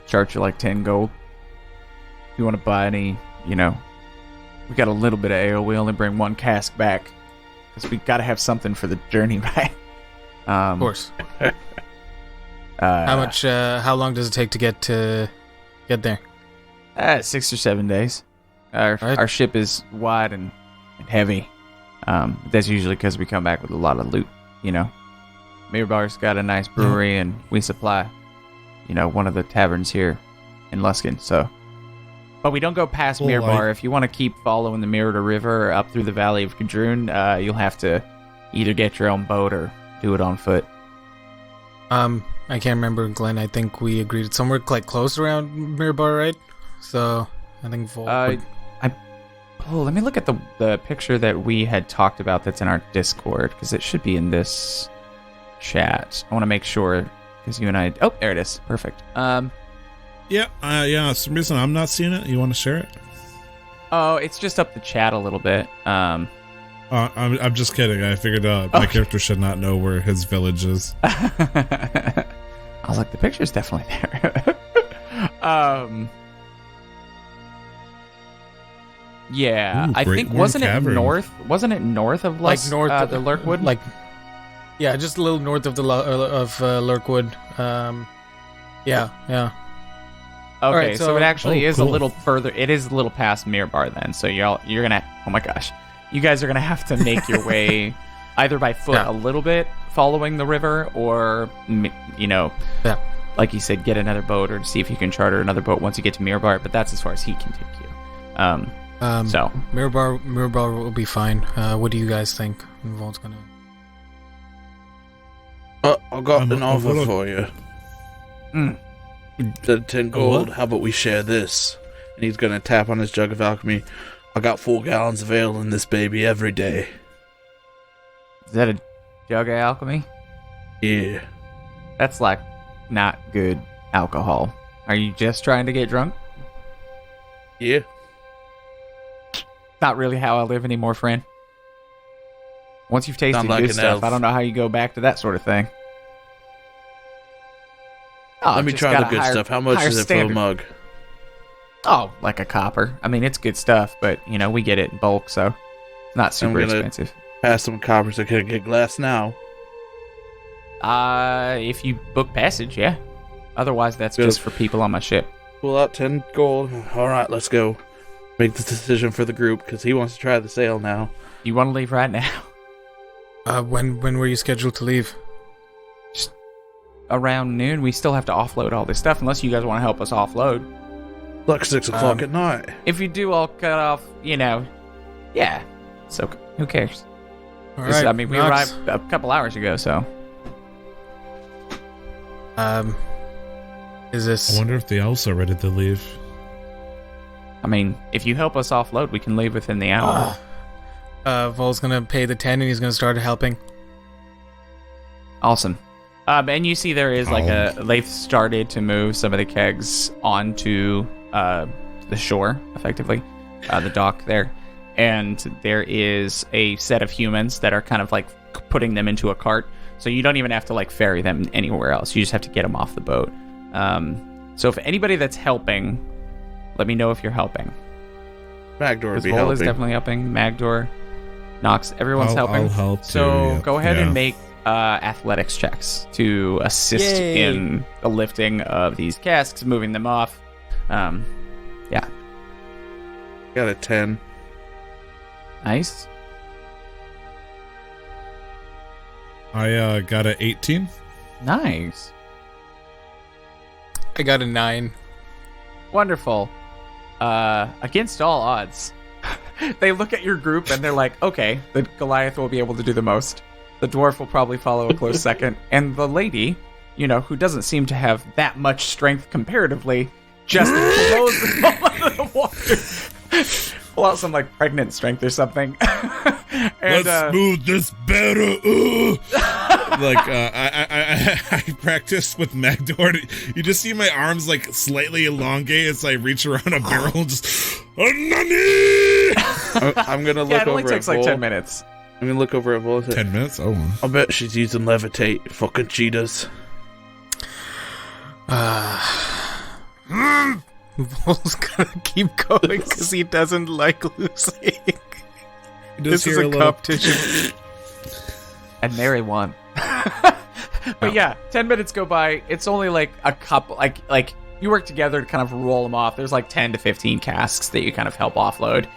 charge you like 10 gold. If you want to buy any, we got a little bit of ale. We only bring one cask back, because we got to have something for the journey back. Of course. How long does it take to get there? 6 or 7 days. Our ship is wide and heavy. That's usually because we come back with a lot of loot, Mirabar's got a nice brewery, and we supply, one of the taverns here in Luskin, so. But we don't go past Mirabar. If you want to keep following the Mirror River up through the Valley of Kadrun, you'll have to either get your own boat or do it on foot. I can't remember, Glenn. I think we agreed it's somewhere like close around Mirabar, right? So I think Vol. Let me look at the picture that we had talked about that's in our Discord, because it should be in this chat. I want to make sure, because you and I... Oh, there it is. Perfect. Yeah, for some reason I'm not seeing it. You want to share it? Oh, it's just up the chat a little bit. I'm just kidding. I figured my character should not know where his village is. I was like, the picture's definitely there. Yeah, Ooh, I Great think Worm wasn't Cavern. it north? Wasn't it north of like north of the Lurkwood? Like, yeah, just a little north of the Lurkwood. Yeah. Okay, Alright, so so- it actually is cool. a little further. It is a little past Mirabar then. So you're gonna. Oh my gosh, you guys are gonna have to make your way either by foot Yeah. a little bit, following the river, or Yeah. like you said, get another boat or see if you can charter another boat once you get to Mirabar. But that's as far as he can take you. So Mirabar will be fine. What do you guys think? Vol's gonna. I got an offer for you. The 10 gold, how about we share this? And he's gonna tap on his jug of alchemy. I got 4 gallons of ale in this baby every day. Is that a jug of alchemy? Yeah. That's like not good alcohol. Are you just trying to get drunk? Yeah. Not really how I live anymore, friend. Once you've tasted like good an stuff, elf. I don't know how you go back to that sort of thing. Oh, Let me just try got the a good higher- stuff. How much higher is it standard. for a mug? Oh, like a copper. I mean, it's good stuff, but, you know, we get it in bulk, so it's not super gonna- expensive. Pass some coppers. I can get glass now. If you book passage, yeah. Otherwise, that's Good. just for people on my ship. Pull out 10 gold. All right, let's go. Make the decision for the group because he wants to try the sale now. You want to leave right now? When were you scheduled to leave? Around noon, we still have to offload all this stuff, unless you guys want to help us offload. Like 6 o'clock at night. If you do, I'll cut off, you know, yeah. So, who cares? All 'Cause, right, I mean, we Knox. arrived a couple hours ago, so. Is I this... wonder if the elves are ready to leave. I mean, if you help us offload, we can leave within the hour. Vol's gonna pay the 10 and he's gonna start helping. Awesome. And you see there is they've started to move some of the kegs onto the shore, effectively, the dock there. And there is a set of humans that are kind of like putting them into a cart. So you don't even have to like ferry them anywhere else. You just have to get them off the boat. So if anybody that's helping, let me know if you're helping. Magdohr would Because be Vol is helping. definitely helping. Magdohr, Nox, everyone's helping. I'll help too, So yeah. go ahead Yeah. and make athletics checks to assist Yay. in the lifting of these casks, moving them off. Yeah, Got a 10. nice. I got a 18. Nice. I got a 9. Wonderful. Against all odds, they look at your group and they're like, okay, the Goliath will be able to do the most. The dwarf will probably follow a close second. And the lady, you know, who doesn't seem to have that much strength comparatively, just blows them all out of the water. Pull out some, like, pregnant strength or something. And, Let's smooth this better. I practiced with Magdohr. You just see my arms like slightly elongate as I reach around a barrel and just. Nani! I'm gonna look yeah, it only over at takes like Vol. 10 minutes. I'm gonna look over at Vol. 10 minutes? Oh. I bet she's using levitate. Fucking cheetahs. Vol's gonna keep going because he doesn't like losing. This is a competition. And Mary won. But yeah, 10 minutes go by. It's only like a couple, like you work together to kind of roll them off. There's like 10 to 15 casks that you kind of help offload,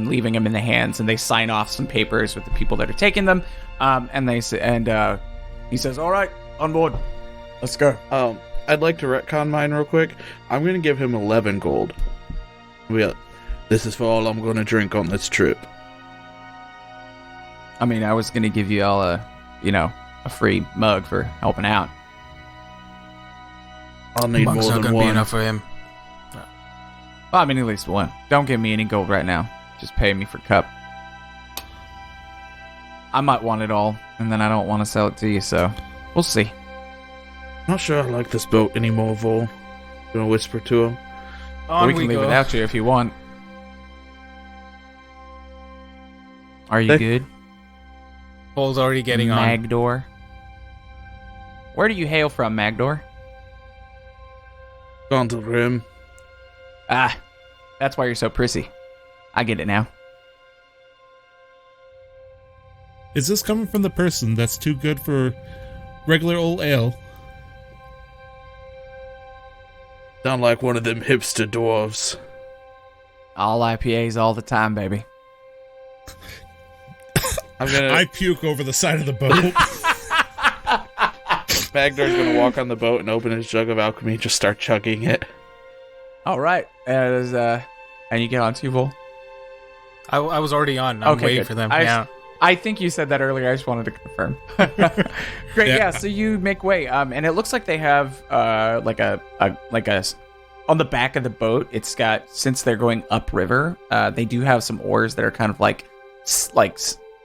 leaving them in the hands, and they sign off some papers with the people that are taking them. And he says, "All right, on board. Let's go." I'd like to retcon mine real quick. I'm gonna give him 11 gold. This is for all I'm gonna drink on this trip. I mean, I was gonna give you all a free mug for helping out. I'll need Mug's more not than gonna one. be enough for him. Well, I mean, at least one. Don't give me any gold right now. Just pay me for cup. I might want it all, and then I don't want to sell it to you, so we'll see. Not sure I like this boat anymore, Vol. Gonna whisper to him. On we can leave go. without you if you want. Are you Hey. good? Vol's already getting on. Magdohr. Where do you hail from, Magdohr? Gone to the rim. Ah, that's why you're so prissy. I get it now. Is this coming from the person that's too good for regular old ale? Sound like one of them hipster dwarves. All IPAs all the time, baby. I'm gonna. I puke over the side of the boat. Magdohr's gonna walk on the boat and open his jug of alchemy. Just start chugging it. All right. And you get on too, Vol? I was already on. I'm Okay, waiting good. for them. I Yeah. I think you said that earlier. I just wanted to confirm. Great. Yeah. So you make way, and it looks like they have like a on the back of the boat. It's got, since they're going upriver, they do have some oars that are kind of like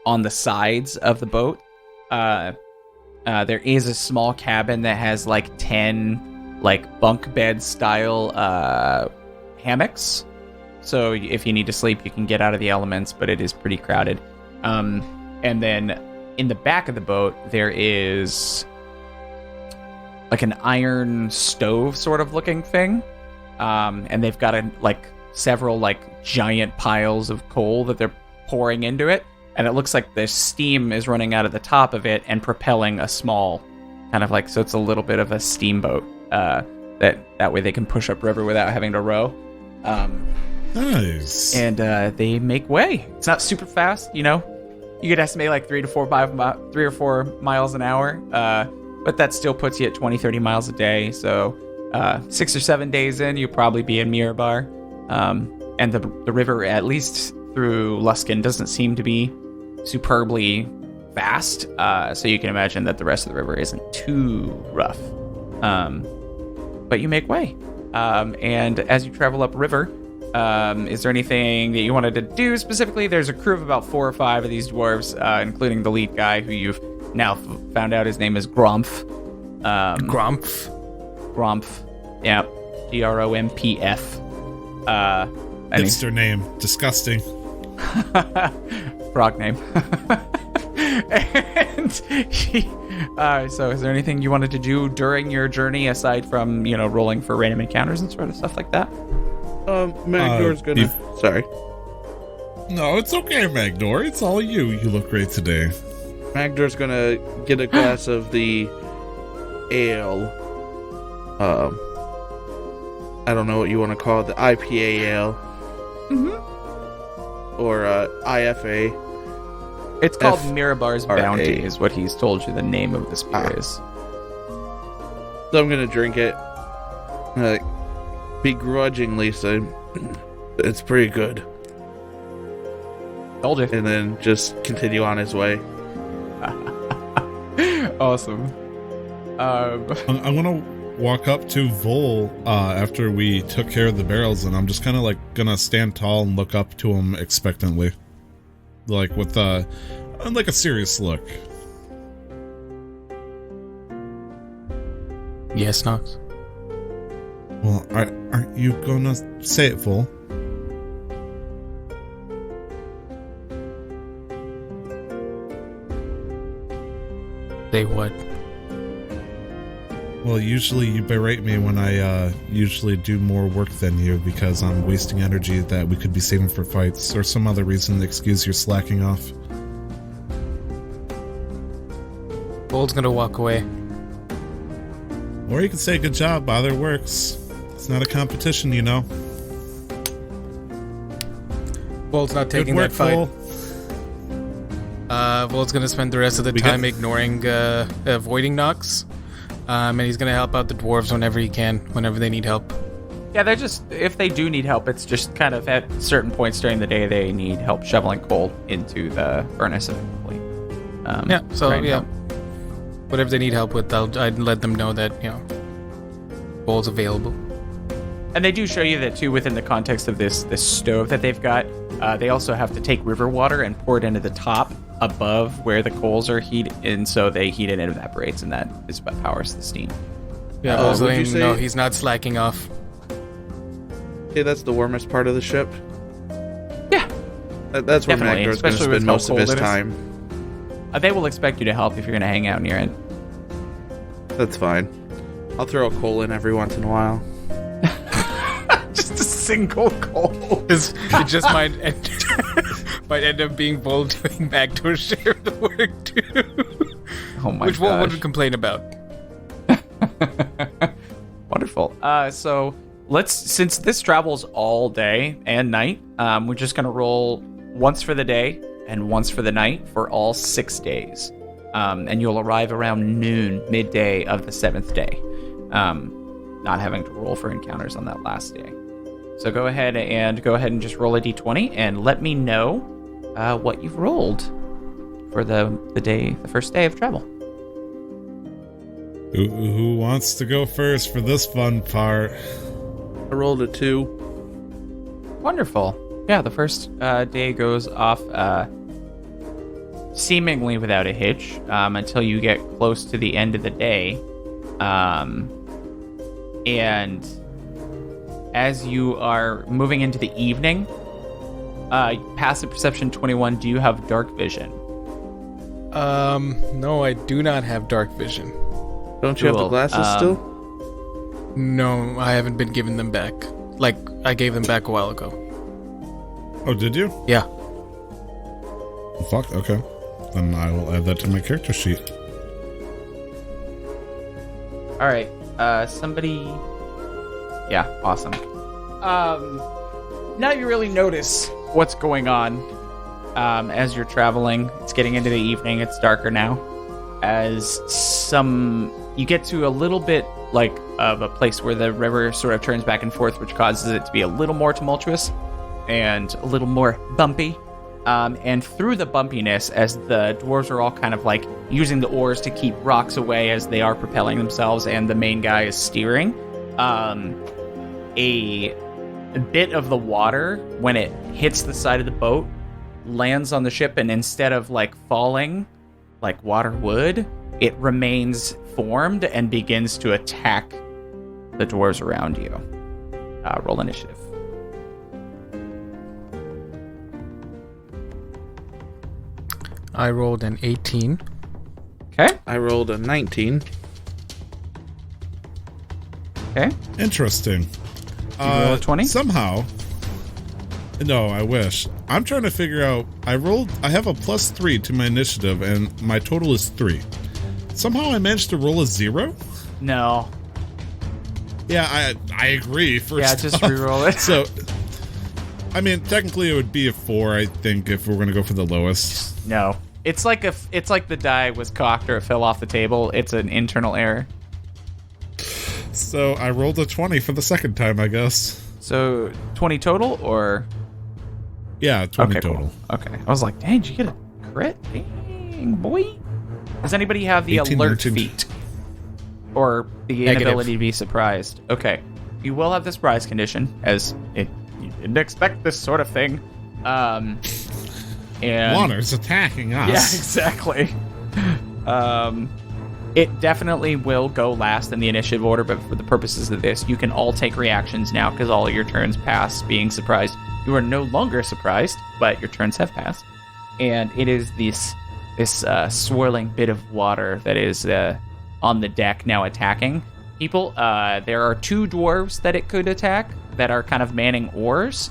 on the sides of the boat. There is a small cabin that has like 10 like bunk bed style hammocks. So if you need to sleep, you can get out of the elements, but it is pretty crowded. And then in the back of the boat, there is like an iron stove sort of looking thing. And they've got several like giant piles of coal that they're pouring into it. And it looks like the steam is running out of the top of it and propelling a small kind of like, so it's a little bit of a steamboat, that way they can push upriver without having to row. Nice. And they make way. It's not super fast, you know. You could estimate like 3 or 4 miles an hour, but that still puts you at 20-30 miles a day. So 6 or 7 days in, you'll probably be in Mirabar. And the river, at least through Luskin, doesn't seem to be superbly fast. So you can imagine that the rest of the river isn't too rough. But you make way. And as you travel upriver, is there anything that you wanted to do specifically? There's a crew of about 4 or 5 of these dwarves, including the lead guy, who you've now found out his name is Gromph. Gromph. Yeah. Grompf. Hipster name. Disgusting. Frog name. And so is there anything you wanted to do during your journey aside from, rolling for random encounters and sort of stuff like that? Magdohr's gonna... Sorry. No, it's okay, Magdohr. It's all you. You look great today. Magdohr's gonna get a glass of the ale. I don't know what you want to call it. The IPA ale. Mm-hmm. Or IFA. It's called Mirabar's Bounty, is what he's told you the name of this beer is. So I'm gonna drink it. Begrudgingly, so it's pretty good. Told you. And then just continue on his way. Awesome. I'm gonna walk up to Vol after we took care of the barrels, and I'm just kind of like gonna stand tall and look up to him expectantly, like with like a serious look. Yes, Nox. Well, aren't you gonna say it, Vol? Say what? Well, usually you berate me when I usually do more work than you because I'm wasting energy that we could be saving for fights, or some other reason to excuse your slacking off. Bold's gonna walk away. Or you could say good job, either works. It's not a competition, you know. Bold's not taking Good work, that fight. Vol. Vol's gonna spend the rest of the time ignoring, avoiding Nox. And he's gonna help out the dwarves whenever he can, whenever they need help. Yeah, they're just, if they do need help, it's just kind of at certain points during the day they need help shoveling coal into the furnace. Whatever they need help with, I'd let them know that, Vol's available. And they do show you that too within the context of this stove that they've got. They also have to take river water and pour it into the top above where the coals are heated, and so they heat it and it evaporates, and that is what powers the steam. Yeah, no, he's not slacking off. Okay, that's the warmest part of the ship. Yeah, that's where Magdohr's going to spend most of his time. They will expect you to help if you're going to hang out near it. That's fine. I'll throw a coal in every once in a while. Just a single coal. It just might end up being Vol doing Magdohr's share of the work too. Oh my god. Which Vol wouldn't complain about. Wonderful. So since this travels all day and night, we're just gonna roll once for the day and once for the night for all 6 days. And you'll arrive around noon, midday of the 7th day. Not having to roll for encounters on that last day. So go ahead and just roll a d20 and let me know what you've rolled. for the first day of travel. Who wants to go first for this fun part? I rolled a 2. Wonderful. Yeah, the first day goes off seemingly without a hitch until you get close to the end of the day. And as you are moving into the evening, passive perception 21, do you have dark vision? No, I do not have dark vision. Don't you have the Cool. glasses still? No, I haven't been given them back. Like, I gave them back a while ago. Oh, did you? Yeah. Fuck, okay. Then I will add that to my character sheet. All right. Somebody. Yeah, awesome. Now you really notice what's going on as you're traveling. It's getting into the evening. It's darker now. As you get to a little bit like of a place where the river sort of turns back and forth, which causes it to be a little more tumultuous and a little more bumpy. And through the bumpiness, as the dwarves are all kind of like using the oars to keep rocks away as they are propelling themselves, and the main guy is steering, a bit of the water, when it hits the side of the boat, lands on the ship, and instead of like falling like water would, it remains formed and begins to attack the dwarves around you. Roll initiative. I rolled an 18. Okay. I rolled a 19. Okay. Interesting. You roll a 20? Somehow. No, I wish. I'm trying to figure out. I have a +3 to my initiative, and my total is 3. Somehow I managed to roll a 0? No. Yeah, I agree. First Just off. re-roll it. So, I mean, technically it would be a 4, I think, if we're going to go for the lowest. No. It's like the die was cocked or it fell off the table. It's an internal error. So I rolled a 20 for the second time, I guess. So 20 total, or? Yeah, 20 Okay, total. cool. Okay. I was like, dang, did you get a crit? Dang, boy. Does anybody have the 18, alert 19. feat? Or the Negative. inability to be surprised? Okay. You will have the surprise condition, as you didn't expect this sort of thing. And Water's attacking us. yeah, exactly. It definitely will go last in the initiative order, but for the purposes of this, you can all take reactions now because all your turns pass being surprised. You are no longer surprised, but your turns have passed. And it is this swirling bit of water that is on the deck now attacking people. There are 2 dwarves that it could attack that are kind of manning oars,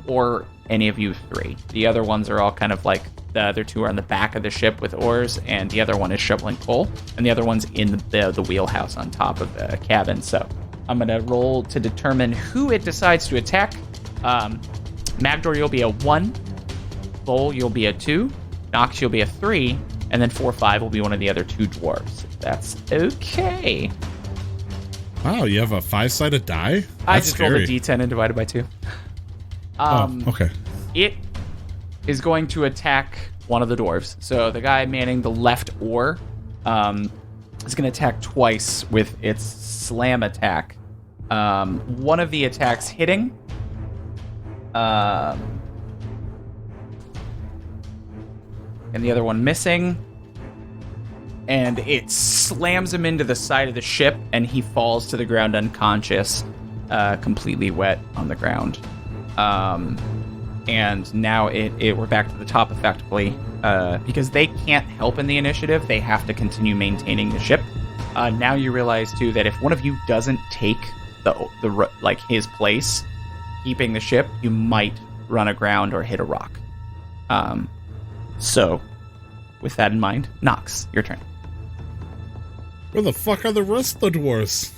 or any of you 3. The other ones are all kind of like, the other 2 are on the back of the ship with oars, and the other one is shoveling coal, and the other one's in the wheelhouse on top of the cabin. So I'm going to roll to determine who it decides to attack. Magdohr, you'll be a 1. Vol, you'll be a 2. Nox, you'll be a 3. And then 4-5 will be one of the other 2 dwarves. If that's okay. Wow, you have a 5-sided die? That's I just scary. rolled a d10 and divided by 2. Okay. It is going to attack one of the dwarves. So the guy manning the left oar is going to attack twice with its slam attack. One of the attacks hitting. And the other one missing. And it slams him into the side of the ship, and he falls to the ground unconscious, completely wet on the ground. And now we're back to the top effectively, because they can't help in the initiative. They have to continue maintaining the ship. Now you realize too that if one of you doesn't take the his place, keeping the ship, you might run aground or hit a rock. So with that in mind, Nox, your turn. Where the fuck are the rest of the dwarves?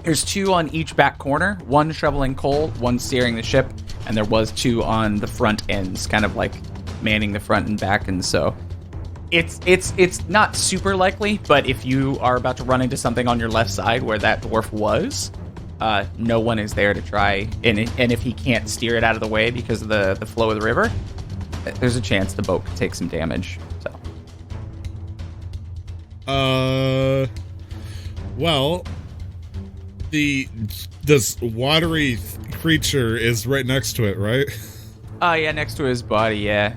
There's 2 on each back corner, 1 shoveling coal, 1 steering the ship, and there was 2 on the front ends, kind of like manning the front and back. And so it's not super likely, but if you are about to run into something on your left side where that dwarf was, no one is there to try. And if he can't steer it out of the way because of the flow of the river, there's a chance the boat could take some damage. So. Well, this watery creature is right next to it, right? Yeah, next to his body, yeah.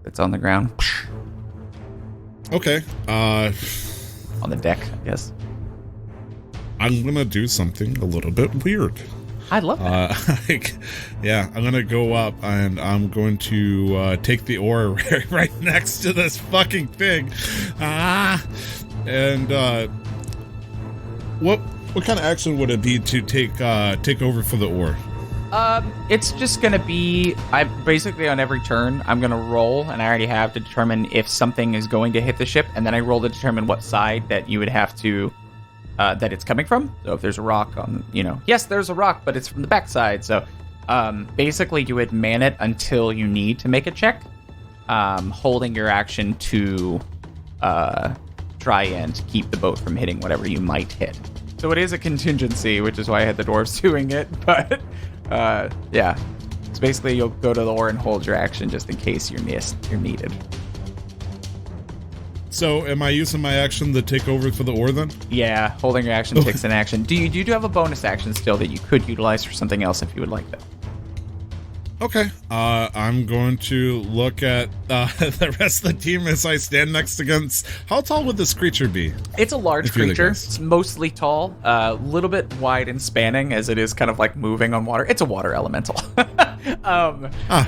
It's on the ground. Okay. On the deck, I guess. I'm gonna do something a little bit weird. I love that. Yeah, I'm gonna go up and I'm going to take the oar right next to this fucking thing. And what kind of action would it be to take over for the oar? It's just gonna be, I basically on every turn I'm gonna roll, and I already have to determine if something is going to hit the ship, and then I roll to determine what side that you would have to that it's coming from. So if there's a rock on, yes, there's a rock, but it's from the backside. So basically you would man it until you need to make a check, holding your action to try and keep the boat from hitting whatever you might hit. So it is a contingency, which is why I had the dwarves doing it. But yeah, so basically you'll go to the oar and hold your action just in case you're needed. So am I using my action to take over for the oar then? Yeah, holding your action takes an action. You do have a bonus action still that you could utilize for something else if you would like that. Okay. I'm going to look at the rest of the team as I stand next against... How tall would this creature be? It's a large creature. It's mostly tall, a little bit wide and spanning as it is kind of like moving on water. It's a water elemental.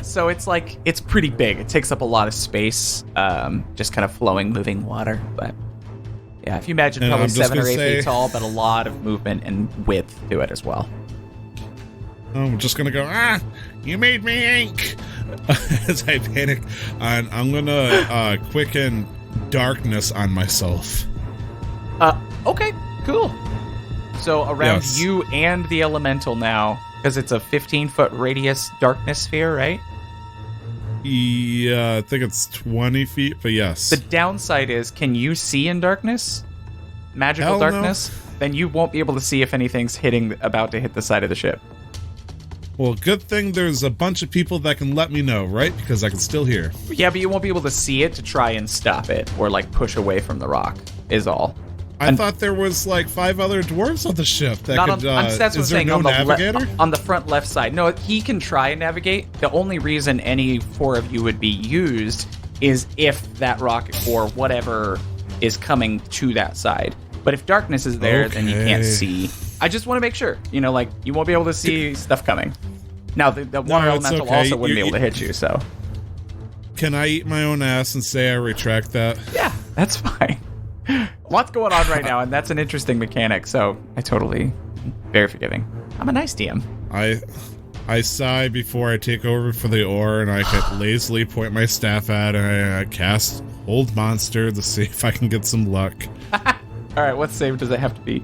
So it's pretty big. It takes up a lot of space, just kind of flowing, moving water. But yeah, if you imagine probably 7 or 8 feet tall, but a lot of movement and width to it as well. I'm just gonna go, you made me ink! As I panic, and I'm gonna quicken darkness on myself. Okay, cool. So around you and the elemental now, because it's a 15-foot radius darkness sphere, right? Yeah, I think it's 20 feet, but yes. The downside is, can you see in darkness? Magical darkness? No. Then you won't be able to see if anything's about to hit the side of the ship. Well, good thing there's a bunch of people that can let me know, right? Because I can still hear. Yeah, but you won't be able to see it to try and stop it or, push away from the rock, is all. I thought there was, 5 other dwarves on the ship that could... that's what is there I'm no saying, navigator? On the front left side. No, he can try and navigate. The only reason any 4 of you would be used is if that rock or whatever is coming to that side. But if darkness is there, then you can't see. I just want to make sure. You won't be able to see stuff coming. Now, the water elemental also wouldn't be able to hit you, so... Can I eat my own ass and say I retract that? Yeah, that's fine. Lots going on right now, and that's an interesting mechanic, so I totally... Very forgiving. I'm a nice DM. I sigh before I take over for the oar, and I can lazily point my staff at it, and I cast Hold Monster to see if I can get some luck. Alright, what save does it have to be?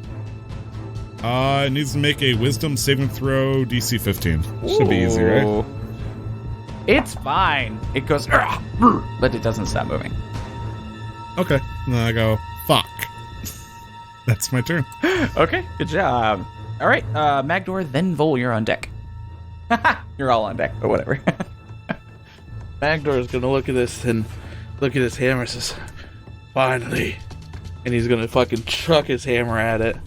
It needs to make a Wisdom saving throw, DC 15. Should be easy, right? It's fine. It goes, but it doesn't stop moving. Okay. Then I go, fuck. That's my turn. Okay, good job. All right, Magdohr, then Vol, you're on deck. You're all on deck, but whatever. Magdohr is going to look at this and look at his hammer and says, finally. And he's going to fucking chuck his hammer at it.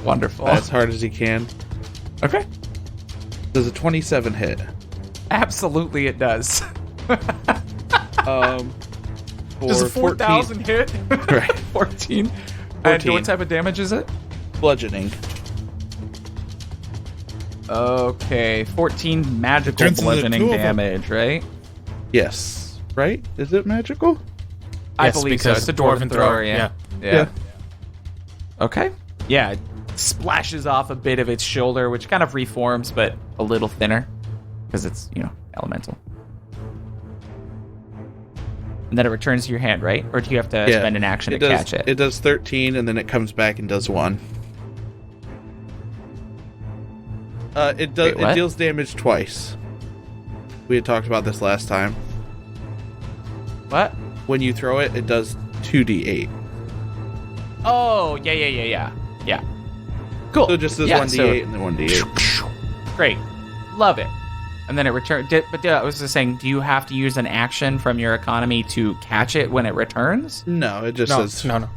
Wonderful. As hard as he can. Okay. Does a 27 hit? Absolutely it does. Does a 4,000 hit? Right. 14. And what type of damage is it? Bludgeoning. Okay, 14 magical bludgeoning damage, right? Yes. Right? Is it magical? I believe so. It's a dwarven thrower, yeah. Okay. Yeah, it splashes off a bit of its shoulder, which kind of reforms, but a little thinner, because it's, elemental. And then it returns to your hand, right? Or do you have to spend an action to catch it? It does 13, and then it comes back and does 1. It deals damage twice. We had talked about this last time. What? When you throw it, it does 2d8. Oh, yeah. Cool. So just this 1d8 and then 1d8. Great. Love it. And then it returns. But I was just saying, do you have to use an action from your economy to catch it when it returns? No, it just says... No.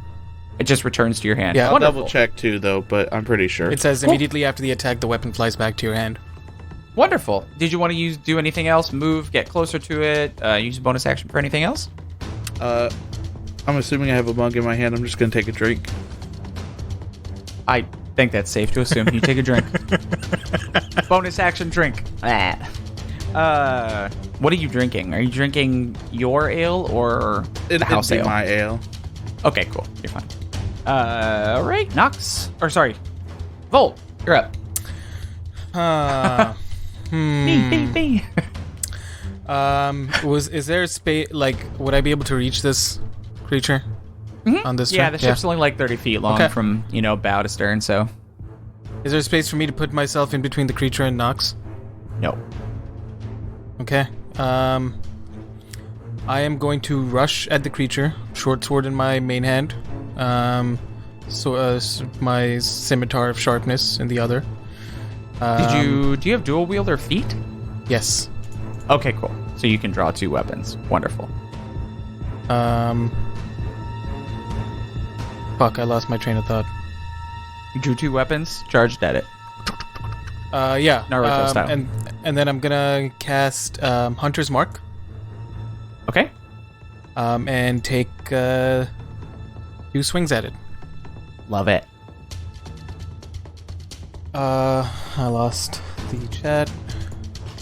It just returns to your hand. Yeah. I'll Wonderful. double check too, though, but I'm pretty sure. It says immediately after the attack, the weapon flies back to your hand. Wonderful. Did you want to do anything else? Move, get closer to it, use a bonus action for anything else? I'm assuming I have a mug in my hand. I'm just going to take a drink. I think that's safe to assume. You take a drink. Bonus action drink. What are you drinking? Are you drinking your ale or the house It'd be ale? my ale. Okay, cool. You're fine. All right, Nox. Or sorry, Volt. You're up. Me. Is there a space? Like, would I be able to reach this creature on this? Yeah, turn? the ship's only like 30 feet long from bow to stern. So, Is there space for me to put myself in between the creature and Nox? no. Okay. I am going to rush at the creature, short sword in my main hand. My scimitar of sharpness in the other. Do you have dual wielder feet? Yes. Okay, cool. So you can draw 2 weapons. Wonderful. Fuck, I lost my train of thought. You drew 2 weapons, charged at it. Yeah. Naruto style. And then I'm gonna cast Hunter's Mark. Okay. And take 2 swings at it. Love it. I lost the chat.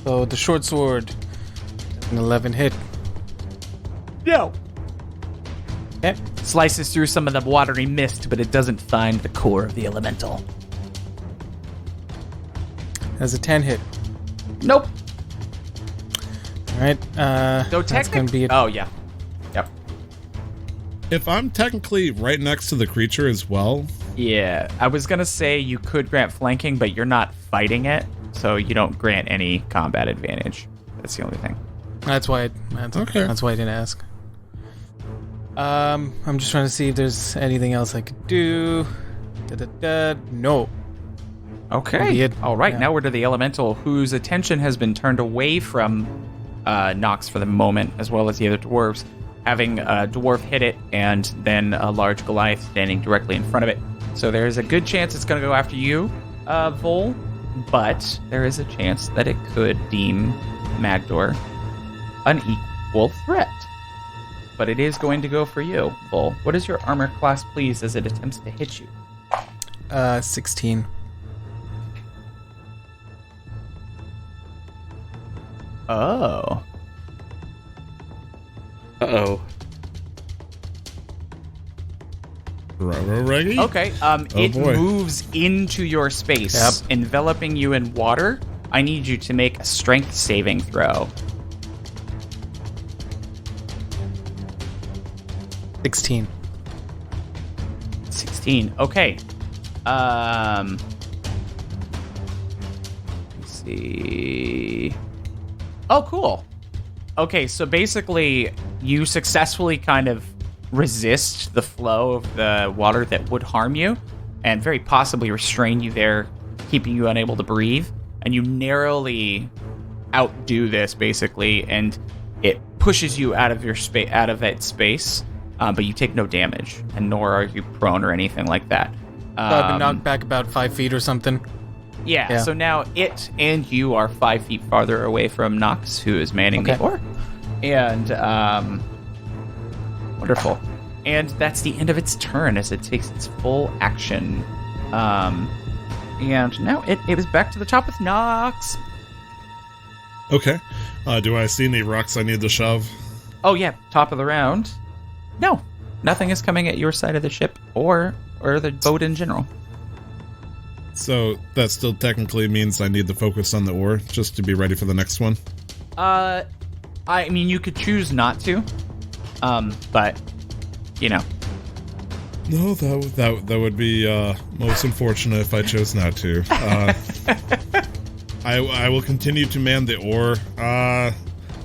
So the short sword, an 11 hit. No. Okay. Slices through some of the watery mist, but it doesn't find the core of the elemental. Has a 10 hit. Nope. All right. So that's gonna be it. Oh yeah. Yep. If I'm technically right next to the creature as well, Yeah. I was gonna say you could grant flanking, but you're not fighting it, so you don't grant any combat advantage. That's the only thing. That's why. Okay. That's why I didn't ask. I'm just trying to see if there's anything else I could do. No. Okay. That'll be it. All right. Yeah. Now we're to the elemental, whose attention has been turned away from Nox for the moment, as well as the other dwarves, having a dwarf hit it and then a large Goliath standing directly in front of it. So there's a good chance it's going to go after you, Vol, but there is a chance that it could deem Magdohr an equal threat. But it is going to go for you, Vol. What is your armor class, please, as it attempts to hit you? 16. Oh. Uh-oh. Reggie? Okay, it boy. moves into your space, Yep. enveloping you in water. I need you to make a strength saving throw. 16. 16. Okay. Let me see. Oh, cool. Okay, so basically, you successfully kind of resist the flow of the water that would harm you, and very possibly restrain you there, keeping you unable to breathe. And you narrowly outdo this, basically, and it pushes you out of your out of that space, but you take no damage, and nor are you prone or anything like that. I've been knocked back about 5 feet or something. Yeah, so now it and you are 5 feet farther away from Nox, who is manning the oar. And, wonderful. And that's the end of its turn as it takes its full action. And now it is back to the top with Nox. Okay. Do I see any rocks I need to shove? Oh, yeah, top of the round. No, nothing is coming at your side of the ship or the boat in general. So that still technically means I need to focus on the oar just to be ready for the next one? I mean, you could choose not to, but, you know. No, that would be most unfortunate if I chose not to. I will continue to man the oar.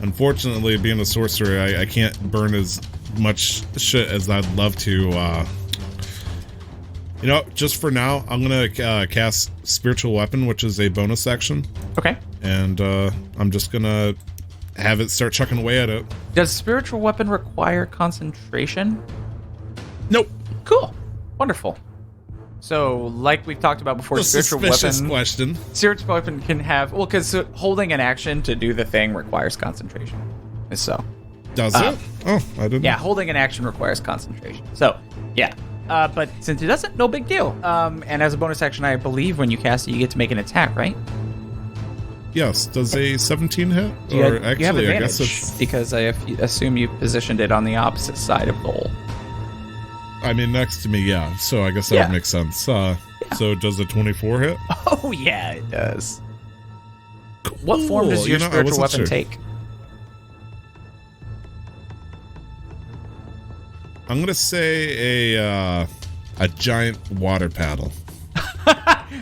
Unfortunately, being a sorcerer, I can't burn as much shit as I'd love to You know, just for now, I'm going to cast Spiritual Weapon, which is a bonus action. Okay. And I'm just going to have it start chucking away at it. Does Spiritual Weapon require concentration? Nope. Cool. Wonderful. So, like we've talked about before, Spiritual Weapon... question. Spiritual Weapon can have... Well, because holding an action to do the thing requires concentration. So... Does it? Oh, I didn't. Yeah, holding an action requires concentration. So, yeah. But since it doesn't, no big deal. And as a bonus action, I believe when you cast it, you get to make an attack, right? Yes. Does a 17 hit? You have I advantage, guess it's... because I assume you positioned it on the opposite side of the hole. I mean, next to me, yeah. So I guess that would make sense. So does a 24 hit? Oh, yeah, it does. What form does your spiritual weapon take? I'm gonna say a giant water paddle.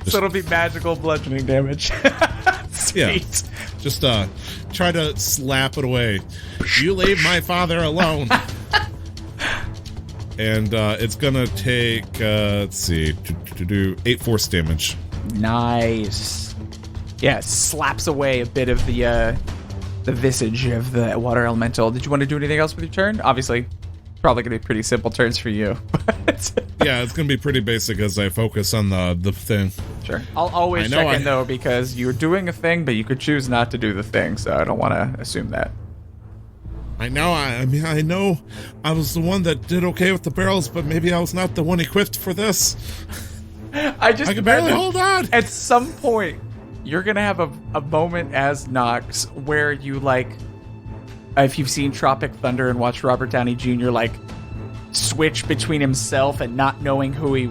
So it'll be magical bludgeoning damage. Sweet. Yeah. Just try to slap it away. You leave my father alone. And it's gonna take let's see, 8 force damage. Nice. Yeah, it slaps away a bit of the visage of the water elemental. Did you want to do anything else with your turn? Obviously. Probably gonna be pretty simple turns for you. Yeah, it's gonna be pretty basic as I focus on the thing. Sure. I'll always check in though, because you're doing a thing, but you could choose not to do the thing, so I don't want to assume that. I know. I mean, I know I was the one that did okay with the barrels, but maybe I was not the one equipped for this. I can barely hold on. At some point, you're gonna have a moment as Nox where you like. If you've seen Tropic Thunder and watched Robert Downey Jr. like switch between himself and not knowing who he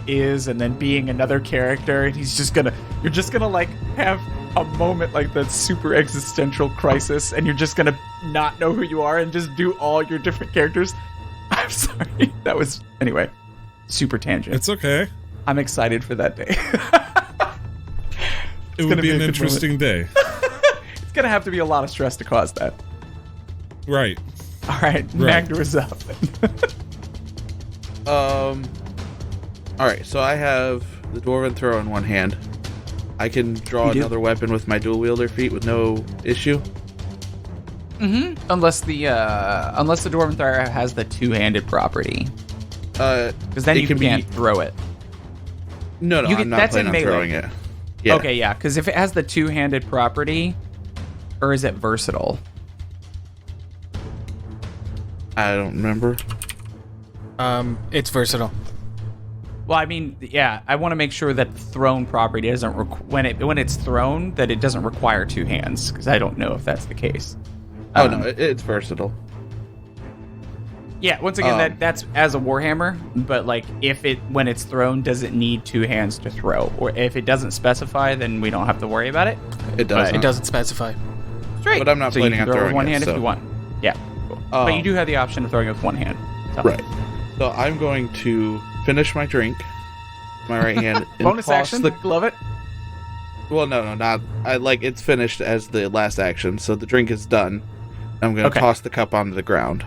is, and then being another character, and you're just gonna like have a moment like that super existential crisis, and you're just gonna not know who you are and just do all your different characters. I'm sorry, that was anyway super tangent. It's okay. I'm excited for that day. It would be an interesting day. It's gonna have to be a lot of stress to cause that. Right. All right. Magdohr's up. All right, so I have the dwarven throw in one hand. I can draw another weapon with my dual wielder feat with no issue. Mm-hmm. Unless the dwarven thrower has the two-handed property. Because then you can't throw it. No, I'm not planning on throwing it. Yeah. Okay, yeah. Because if it has the two-handed property, or is it versatile? I don't remember. It's versatile. Well, I mean, yeah, I want to make sure that the thrown property doesn't when it's thrown that it doesn't require two hands, because I don't know if that's the case. No, it's versatile. Yeah, once again, that's as a warhammer, but like when it's thrown, does it need two hands to throw, or if it doesn't specify, then we don't have to worry about it. It doesn't. It doesn't specify. Straight. But I'm not planning on throwing with one hand so. if you want. Yeah. But you do have the option of throwing it with one hand. So. Right. So I'm going to finish my drink, my right hand. And bonus action. Love it. Well, no, not. It's finished as the last action, so the drink is done. I'm going to toss the cup onto the ground,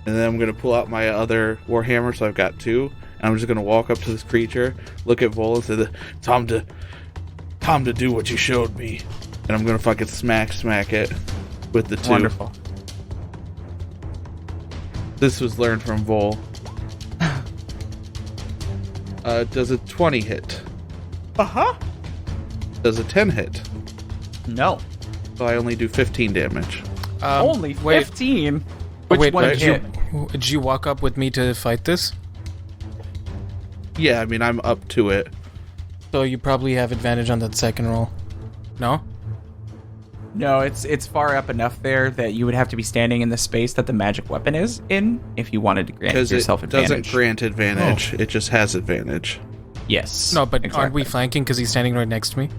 and then I'm going to pull out my other warhammer. So I've got two, and I'm just going to walk up to this creature, look at Vol, and say, "Time to do what you showed me," and I'm going to fucking smack it with the two. Wonderful. This was learned from Vol. Does a 20 hit? Uh-huh. Does a 10 hit? No. So I only do 15 damage. Only 15? Which one hit? Did you walk up with me to fight this? Yeah, I mean, I'm up to it. So you probably have advantage on that second roll. No? No, it's far up enough there that you would have to be standing in the space that the magic weapon is in if you wanted to grant yourself advantage. It doesn't grant advantage. It just has advantage. Yes. No, but aren't we flanking because he's standing right next to me?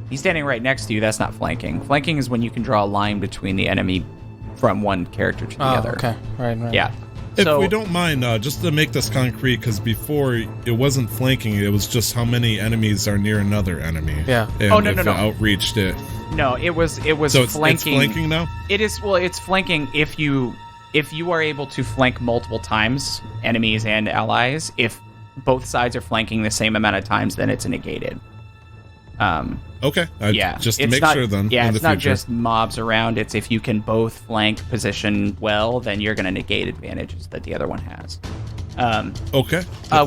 He's standing right next to you. That's not flanking. Flanking is when you can draw a line between the enemy from one character to the other. Okay. Right. Yeah. If we don't mind, just to make this concrete, because before it wasn't flanking, it was just how many enemies are near another enemy. Yeah. And if it outreached it. No, it was so flanking. It's flanking now? It is. Well, it's flanking if you are able to flank multiple times, enemies and allies. If both sides are flanking the same amount of times, then it's negated. Okay. Just to it's make not, sure then. Yeah, in it's the not future. just mobs around. It's if you can both flank position well, then you're going to negate advantages that the other one has. Okay.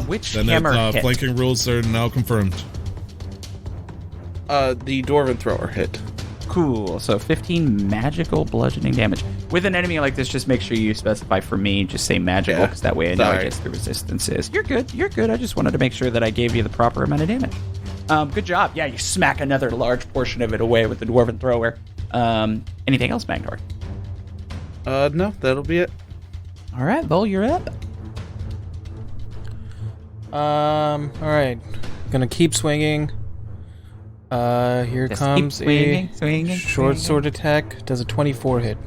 Which Then hammer hit? flanking rules are now confirmed. The Dwarven Thrower hit. Cool. So 15 magical bludgeoning damage. With an enemy like this, just make sure you specify for me, just say magical, because that way I know I guess the resistance is. You're good. I just wanted to make sure that I gave you the proper amount of damage. Good job. Yeah, you smack another large portion of it away with the Dwarven Thrower. Anything else, Magdohr? No, that'll be it. All right, Vol, you're up. All right. Gonna keep swinging. Here Just comes keep swinging, short sword attack. Does a 24 hit?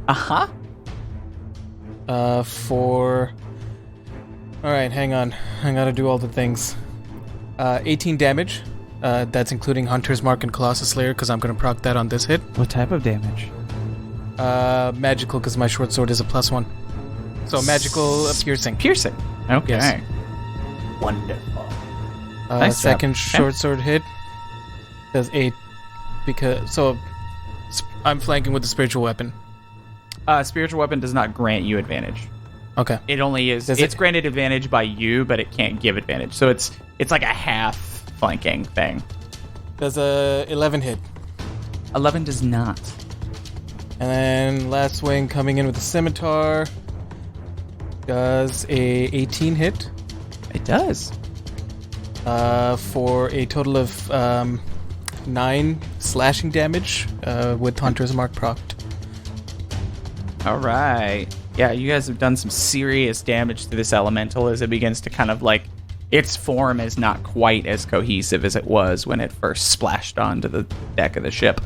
Uh-huh. For... Alright, hang on. I gotta do all the things. 18 damage. That's including Hunter's Mark and Colossus Slayer, because I'm gonna proc that on this hit. What type of damage? Magical, because my short sword is a +1. So magical piercing. Piercing. Okay. Yes. Wonderful. Nice job. Second Okay. short sword hit does 8 because I'm flanking with the spiritual weapon. Spiritual weapon does not grant you advantage. Okay. It only is. Does It's it- granted advantage by you, but it can't give advantage. So it's like a half flanking thing. Does a 11 hit. 11 does not. And then last swing coming in with the scimitar does a 18 hit It does. for a total of 9 slashing damage with Hunter's Mark procced. All right. Yeah, you guys have done some serious damage to this elemental as it begins to kind of like its form is not quite as cohesive as it was when it first splashed onto the deck of the ship.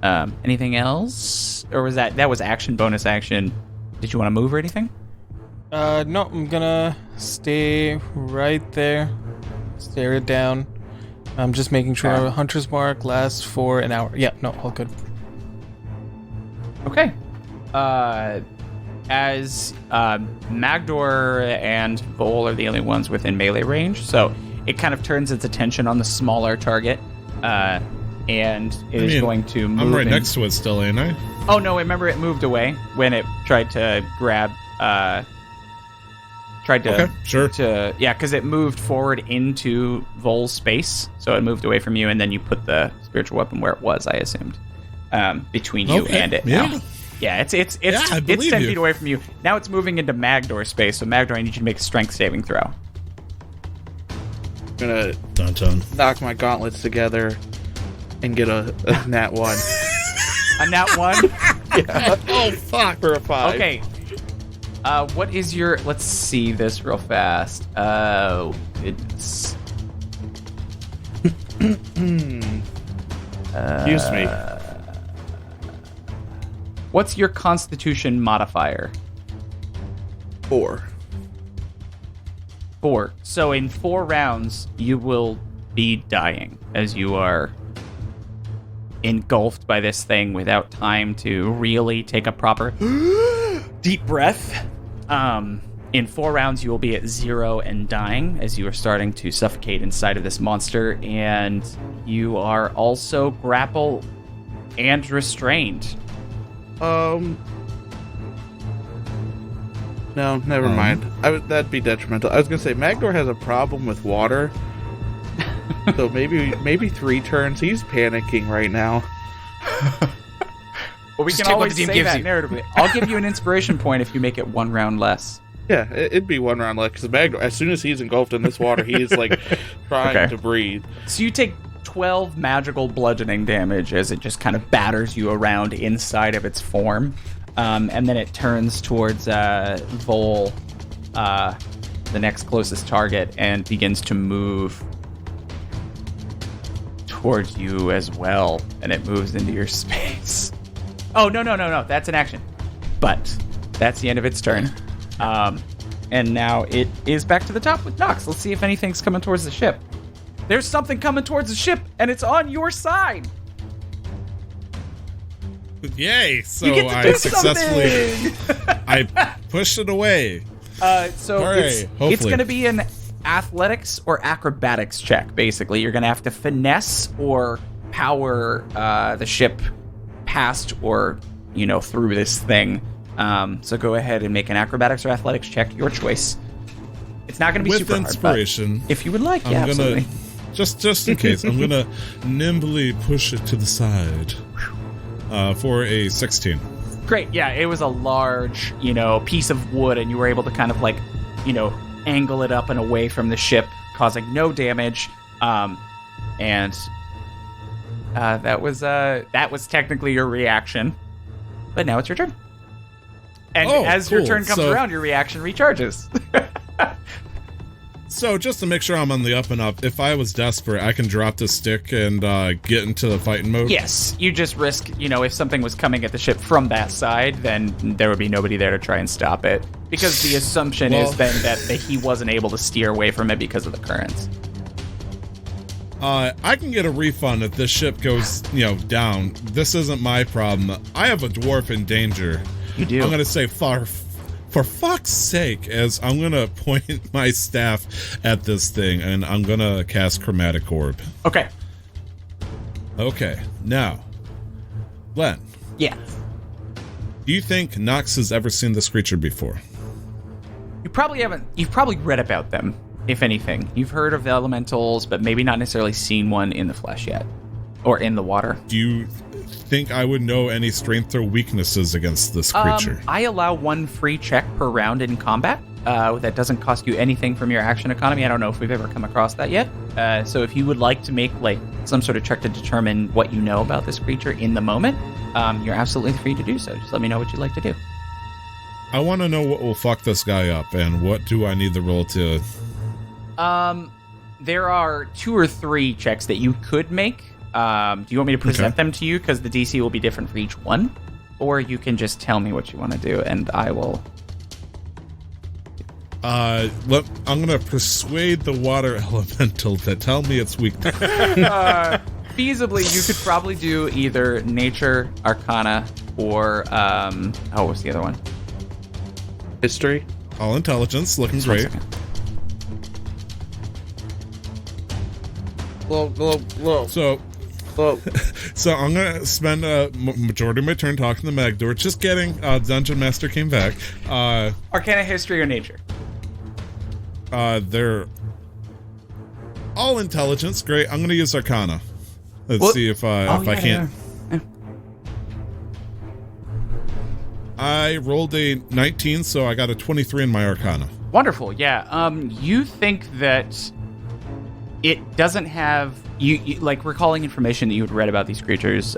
Anything else? Or was that was action, bonus action? Did you want to move or anything? No, I'm gonna stay right there. Stare it down. I'm just making sure Okay. Hunter's Mark lasts for an hour. Yeah, no, all good. Okay. As Magdohr and Vol are the only ones within melee range, so it kind of turns its attention on the smaller target, and it is going to move. I'm right next to it still, ain't I? Oh no! Remember, it moved away when it tried to grab. Okay, sure. Because it moved forward into Vol's space, so it moved away from you, and then you put the spiritual weapon where it was. I assumed between you Okay, and it. yeah. Now. Yeah, it's I believe 10 you. feet away from you. Now it's moving into Magdohr space, so Magdohr, I need you to make a strength saving throw. I'm gonna Dun-dun. knock my gauntlets together and get a nat 1. A nat 1? Yeah. Oh, fuck. For a 5. Okay. What is your... Let's see this real fast. Oh, goodness. Excuse me. What's your constitution modifier? 4. 4. So in 4 rounds, you will be dying as you are engulfed by this thing without time to really take a proper deep breath. In 4 rounds, you will be at 0 and dying as you are starting to suffocate inside of this monster, and you are also grapple and restrained. No, never mind. That'd be detrimental. I was gonna say Magdohr has a problem with water, so maybe 3 turns. He's panicking right now. Well, we Just can take what always the team say gives that you. narratively. I'll give you an inspiration point if you make it 1 round less. Yeah, it'd be 1 round left because Magdohr, as soon as he's engulfed in this water, he's like trying Okay. to breathe. So you take 12 magical bludgeoning damage as it just kind of batters you around inside of its form. And then it turns towards Vol, the next closest target, and begins to move towards you as well. And it moves into your space. Oh, no. That's an action. But that's the end of its turn. And now it is back to the top with Nox. Let's see if anything's coming towards the ship. There's something coming towards the ship, and it's on your side. Yay! So You get to I do successfully something! I pushed it away. So Hooray, it's hopefully. going to be an athletics or acrobatics check, basically. You're going to have to finesse or power the ship past or, through this thing. So go ahead and make an acrobatics or athletics check, your choice. It's not going to be with super inspiration, hard, but if you would like, I'm gonna, absolutely. Just in case, I'm going to nimbly push it to the side for a 16. Great, yeah, it was a large, piece of wood, and you were able to kind of angle it up and away from the ship, causing no damage. And that was technically your reaction, but now it's your turn. And as your turn comes around, your reaction recharges. So just to make sure I'm on the up and up, if I was desperate, I can drop the stick and get into the fighting mode? Yes, you just risk, if something was coming at the ship from that side, then there would be nobody there to try and stop it. Because the assumption is then that he wasn't able to steer away from it because of the currents. I can get a refund if this ship goes, down. This isn't my problem. I have a dwarf in danger. You do? I'm going to say for fuck's sake, as I'm going to point my staff at this thing, and I'm going to cast Chromatic Orb. Okay. Okay, now, Glenn. Yeah. Do you think Nox has ever seen this creature before? You probably haven't. You've probably read about them, if anything. You've heard of the elementals, but maybe not necessarily seen one in the flesh yet. Or in the water. Do you think I would know any strength or weaknesses against this creature? I allow one free check per round in combat. That doesn't cost you anything from your action economy. I don't know if we've ever come across that yet. So if you would like to make some sort of check to determine what you know about this creature in the moment, you're absolutely free to do so. Just let me know what you'd like to do. I want to know what will fuck this guy up, and what do I need the roll to... There are 2 or 3 checks that you could make. Do you want me to present them to you? Because the DC will be different for each one. Or you can just tell me what you want to do, and I will... I'm going to persuade the water elemental to tell me its weakness. Feasibly, you could probably do either Nature, Arcana, or... what's the other one? History. All intelligence, looking great. Low. So I'm gonna spend a majority of my turn talking to Magdohr. Just getting Dungeon Master came back. Arcana, History, or Nature? They're all intelligence. Great. I'm gonna use Arcana. Let's see if I can't. Yeah. I rolled a 19, so I got a 23 in my Arcana. Wonderful. Yeah. You think that it doesn't have you like recalling information that you had read about these creatures.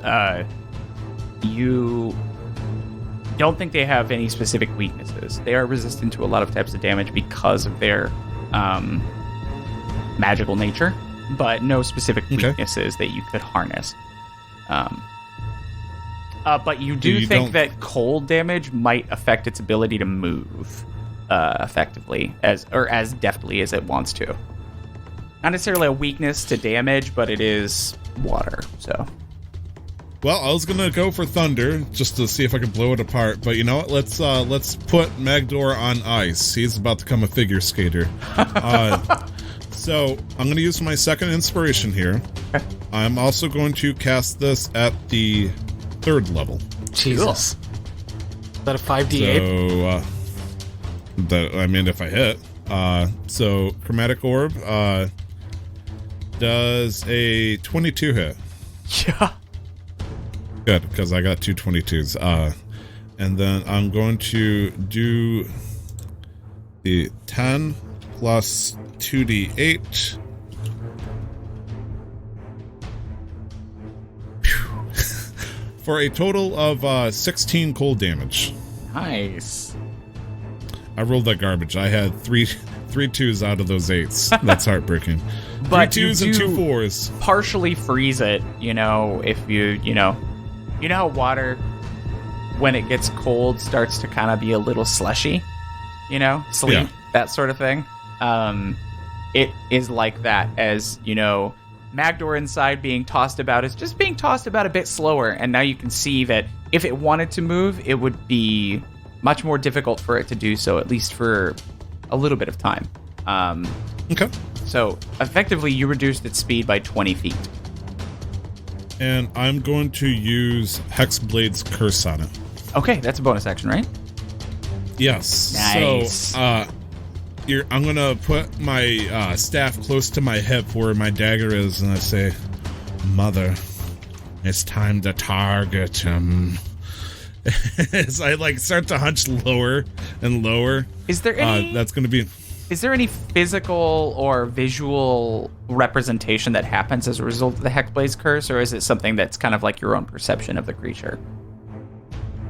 You don't think they have any specific weaknesses. They are resistant to a lot of types of damage because of their magical nature, but no specific weaknesses that you could harness. But you do think that cold damage might affect its ability to move effectively as deftly as it wants to. Not necessarily a weakness to damage, but it is water, so. Well, I was gonna go for thunder just to see if I could blow it apart, but you know what? Let's put Magdohr on ice. He's about to become a figure skater. So I'm gonna use my second inspiration here. Okay. I'm also going to cast this at the 3rd level. Jesus. Is that a 5d8? So, if I hit. So Chromatic Orb does a 22 hit. Yeah. Good, because I got 2 22s. And then I'm going to do the 10 plus 2d8. For a total of 16 cold damage. Nice. I rolled that garbage. I had three 2s out of those 8s. That's heartbreaking. But 3 2s and 2 4s. Partially freeze it, if you know how water, when it gets cold, starts to kind of be a little slushy, sleep, that sort of thing. It is like that, as, Magdohr inside being tossed about is just being tossed about a bit slower, and now you can see that if it wanted to move, it would be much more difficult for it to do so, at least for a little bit of time. Okay. So effectively, you reduced its speed by 20 feet. And I'm going to use Hexblade's Curse on it. Okay, that's a bonus action, right? Yes. Nice. So, I'm going to put my staff close to my hip where my dagger is, and I say, Mother, it's time to target him. As I start to hunch lower and lower. Is there any... that's going to be... Is there any physical or visual representation that happens as a result of the Hexblade's curse, or is it something that's kind of like your own perception of the creature?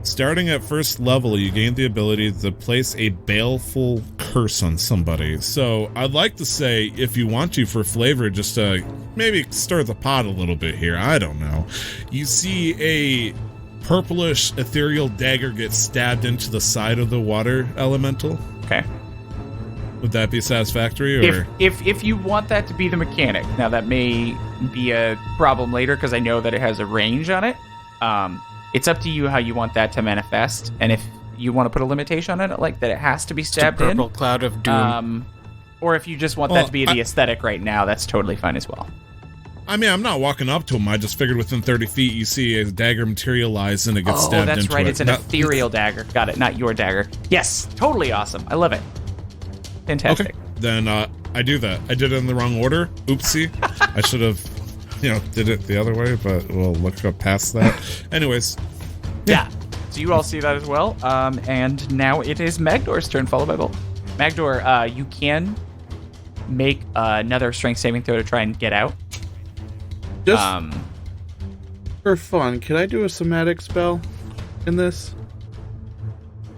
Starting at first level, you gain the ability to place a baleful curse on somebody. So I'd like to say, if you want to, for flavor, just to maybe stir the pot a little bit here. I don't know. You see a purplish ethereal dagger get stabbed into the side of the water elemental. Okay. Would that be satisfactory? Or if you want that to be the mechanic, now that may be a problem later because I know that it has a range on it. It's up to you how you want that to manifest, and if you want to put a limitation on it, like that it has to be stabbed in. Purple cloud of doom. Or if you just want that to be the aesthetic right now, that's totally fine as well. I mean, I'm not walking up to him. I just figured within 30 feet you see a dagger materialize and it gets stabbed into it. Oh, that's right. It's an ethereal dagger. Got it. Not your dagger. Yes. Totally awesome. I love it. Fantastic. Okay. Then I do that. I did it in the wrong order. Oopsie. I should have, did it the other way, but we'll look up past that. Anyways. Yeah. So you all see that as well. And now it is Magdohr's turn, followed by Bolt. Magdohr, you can make another strength saving throw to try and get out. Just for fun, can I do a somatic spell in this?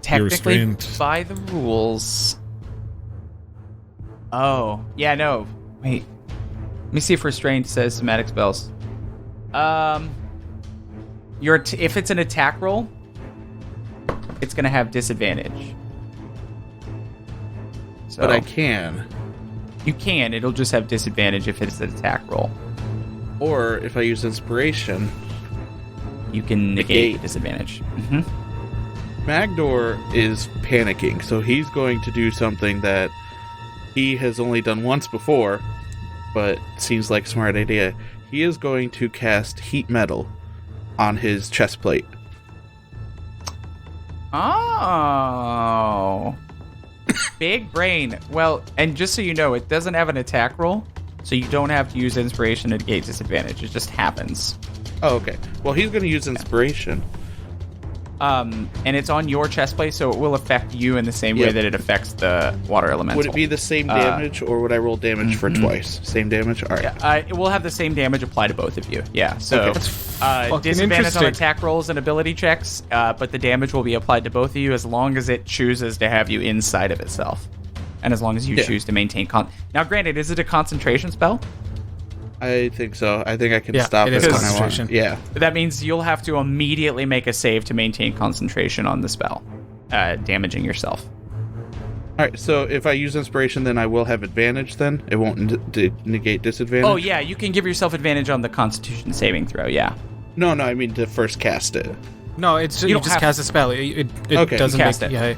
Technically, by the rules. Oh, yeah, no. Wait. Let me see if restrained says somatic spells. If it's an attack roll, it's going to have disadvantage. So, but I can. You can. It'll just have disadvantage if it's an attack roll. Or if I use inspiration, you can negate disadvantage. Mm-hmm. Magdohr is panicking, so he's going to do something that he has only done once before, but seems like a smart idea. He is going to cast Heat Metal on his chest plate. Oh. Big brain. Well, and just so you know, it doesn't have an attack roll, so you don't have to use inspiration to negate disadvantage. It just happens. Oh, okay. Well, he's going to use inspiration. And it's on your chest plate, so it will affect you in the same way that it affects the water elemental. Would it be the same damage, or would I roll damage for twice? Same damage? All right. Yeah, it will have the same damage apply to both of you. Yeah, so disadvantage on attack rolls and ability checks, but the damage will be applied to both of you as long as it chooses to have you inside of itself. And as long as you choose to maintain... Now, granted, is it a concentration spell? I think so. I think I can stop it when I want. Yeah. That means you'll have to immediately make a save to maintain concentration on the spell, damaging yourself. All right, so if I use inspiration, then I will have advantage then? It won't negate disadvantage? Oh, yeah, you can give yourself advantage on the Constitution saving throw, yeah. No, I mean to first cast it. No, it's you just cast a spell. It doesn't cast make it.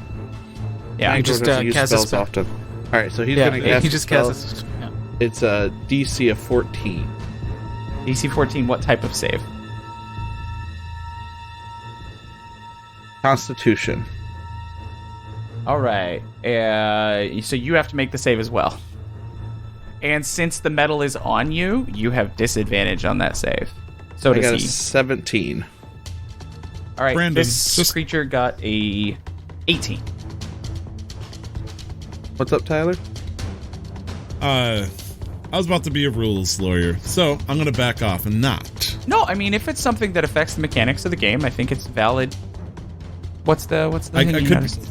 Yeah, you just cast a spell. Often. All right, so he's going to cast he just casts. It's a DC of 14. DC 14, what type of save? Constitution. All right. So you have to make the save as well. And since the metal is on you, you have disadvantage on that save. So does he. I got a 17. All right, Brandon, this creature got a 18. What's up, Tyler? I was about to be a rules lawyer, so I'm going to back off and not. No, I mean, if it's something that affects the mechanics of the game, I think it's valid. What's the thing you noticed?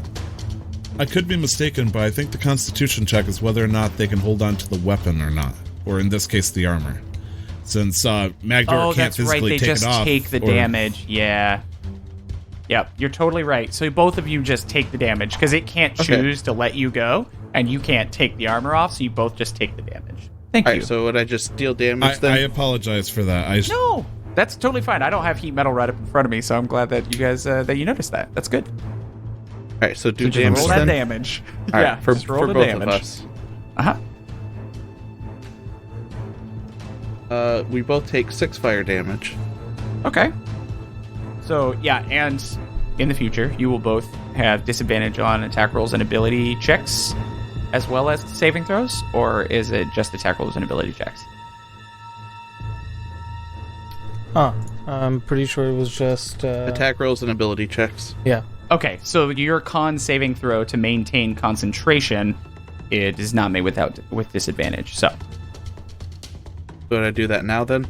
I could be mistaken, but I think the Constitution check is whether or not they can hold on to the weapon or not, or in this case, the armor. Since Magdohr can't physically take it off. They just take the damage. Yeah. Yep, you're totally right. So both of you just take the damage, because it can't choose to let you go, and you can't take the armor off, so you both just take the damage. Thank you. So would I just deal damage then? I apologize for that. No, that's totally fine. I don't have heat metal right up in front of me, so I'm glad that you guys that you noticed that. That's good. All right, so do damage roll then? that damage. All right, for both damage. of us. Uh-huh. We both take 6 fire damage. Okay. So, yeah, and in the future, you will both have disadvantage on attack rolls and ability checks, as well as saving throws, or is it just attack rolls and ability checks? I'm pretty sure it was just... Attack rolls and ability checks. Yeah. Okay, so your con saving throw to maintain concentration, it is not made with disadvantage, so... Would I do that now, then?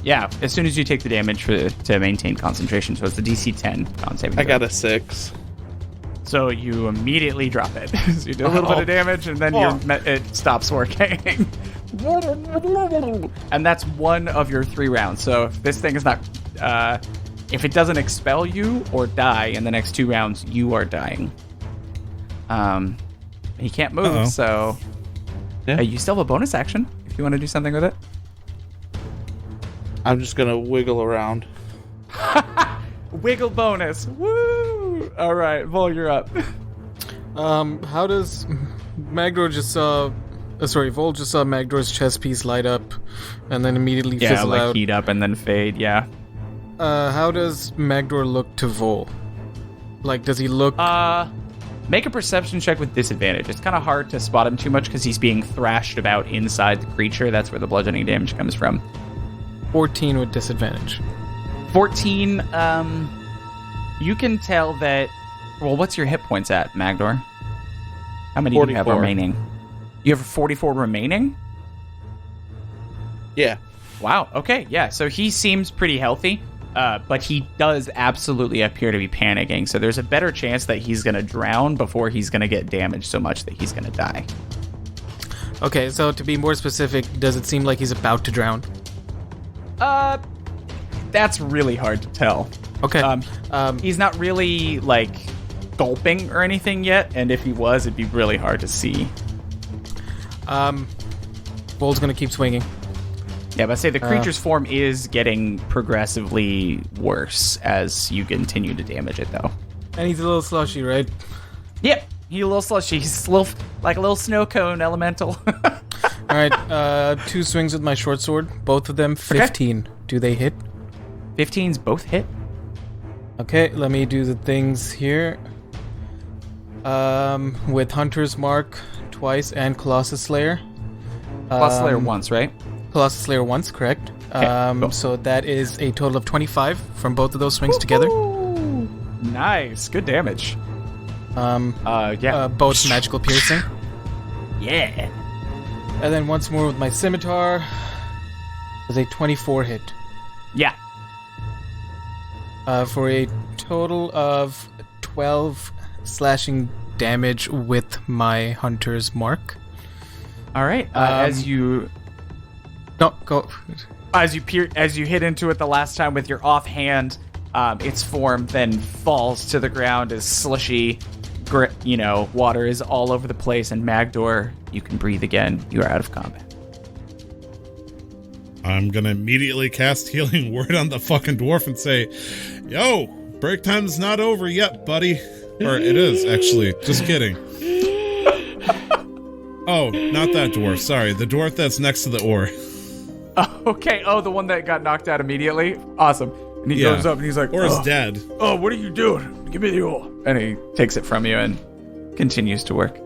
Yeah, as soon as you take the damage to maintain concentration, so it's the DC 10 con saving throw. I got a 6. So you immediately drop it. So you do a little bit of damage, and then it stops working. And that's one of your 3 rounds. So if this thing is not... if it doesn't expel you or die in the next 2 rounds, you are dying. He can't move, so... Yeah. You still have a bonus action if you want to do something with it. I'm just gonna wiggle around. Wiggle bonus. Woo! All right, Vol, you're up. How does Magdohr just saw... Vol just saw Magdohr's chest piece light up and then immediately fizzle out. Heat up and then fade, yeah. How does Magdohr look to Vol? Like, does he look... Make a perception check with disadvantage. It's kind of hard to spot him too much because he's being thrashed about inside the creature. That's where the bludgeoning damage comes from. 14 with disadvantage. 14, you can tell that... Well, what's your hit points at, Magdohr? How many 44. do you have remaining? You have 44 remaining? Yeah. Wow, okay, yeah. So he seems pretty healthy, but he does absolutely appear to be panicking. So there's a better chance that he's going to drown before he's going to get damaged so much that he's going to die. Okay, so to be more specific, does it seem like he's about to drown? That's really hard to tell. Okay. He's not really, like, gulping or anything yet, and if he was, it'd be really hard to see. Vol's gonna keep swinging. Yeah, but I say the creature's form is getting progressively worse as you continue to damage it, though. And he's a little slushy, right? Yep, he's a little slushy. He's a little, like a little snow cone elemental. All right, 2 swings with my short sword. Both of them 15. Okay. Do they hit? 15s both hit. Okay, let me do the things here. With Hunter's Mark twice and Colossus Slayer. Colossus Slayer once, right? Colossus Slayer once, correct. Okay, cool. So that is a total of 25 from both of those swings together. Nice, good damage. Yeah. Both magical piercing. Yeah. And then once more with my scimitar. Was a 24 hit. Yeah. For a total of 12 slashing damage with my Hunter's Mark. All right. As you hit into it the last time with your offhand, its form then falls to the ground as slushy, water is all over the place. And Magdohr, you can breathe again. You are out of combat. I'm gonna immediately cast Healing Word on the fucking dwarf and say, "Yo, break time's not over yet, buddy." Or it is, actually. Just kidding. Oh, not that dwarf. Sorry, the dwarf that's next to the ore. Oh, okay. Oh, the one that got knocked out immediately? Awesome. And he goes up and he's like, Or is dead. Oh, what are you doing? Give me the ore. And he takes it from you and continues to work.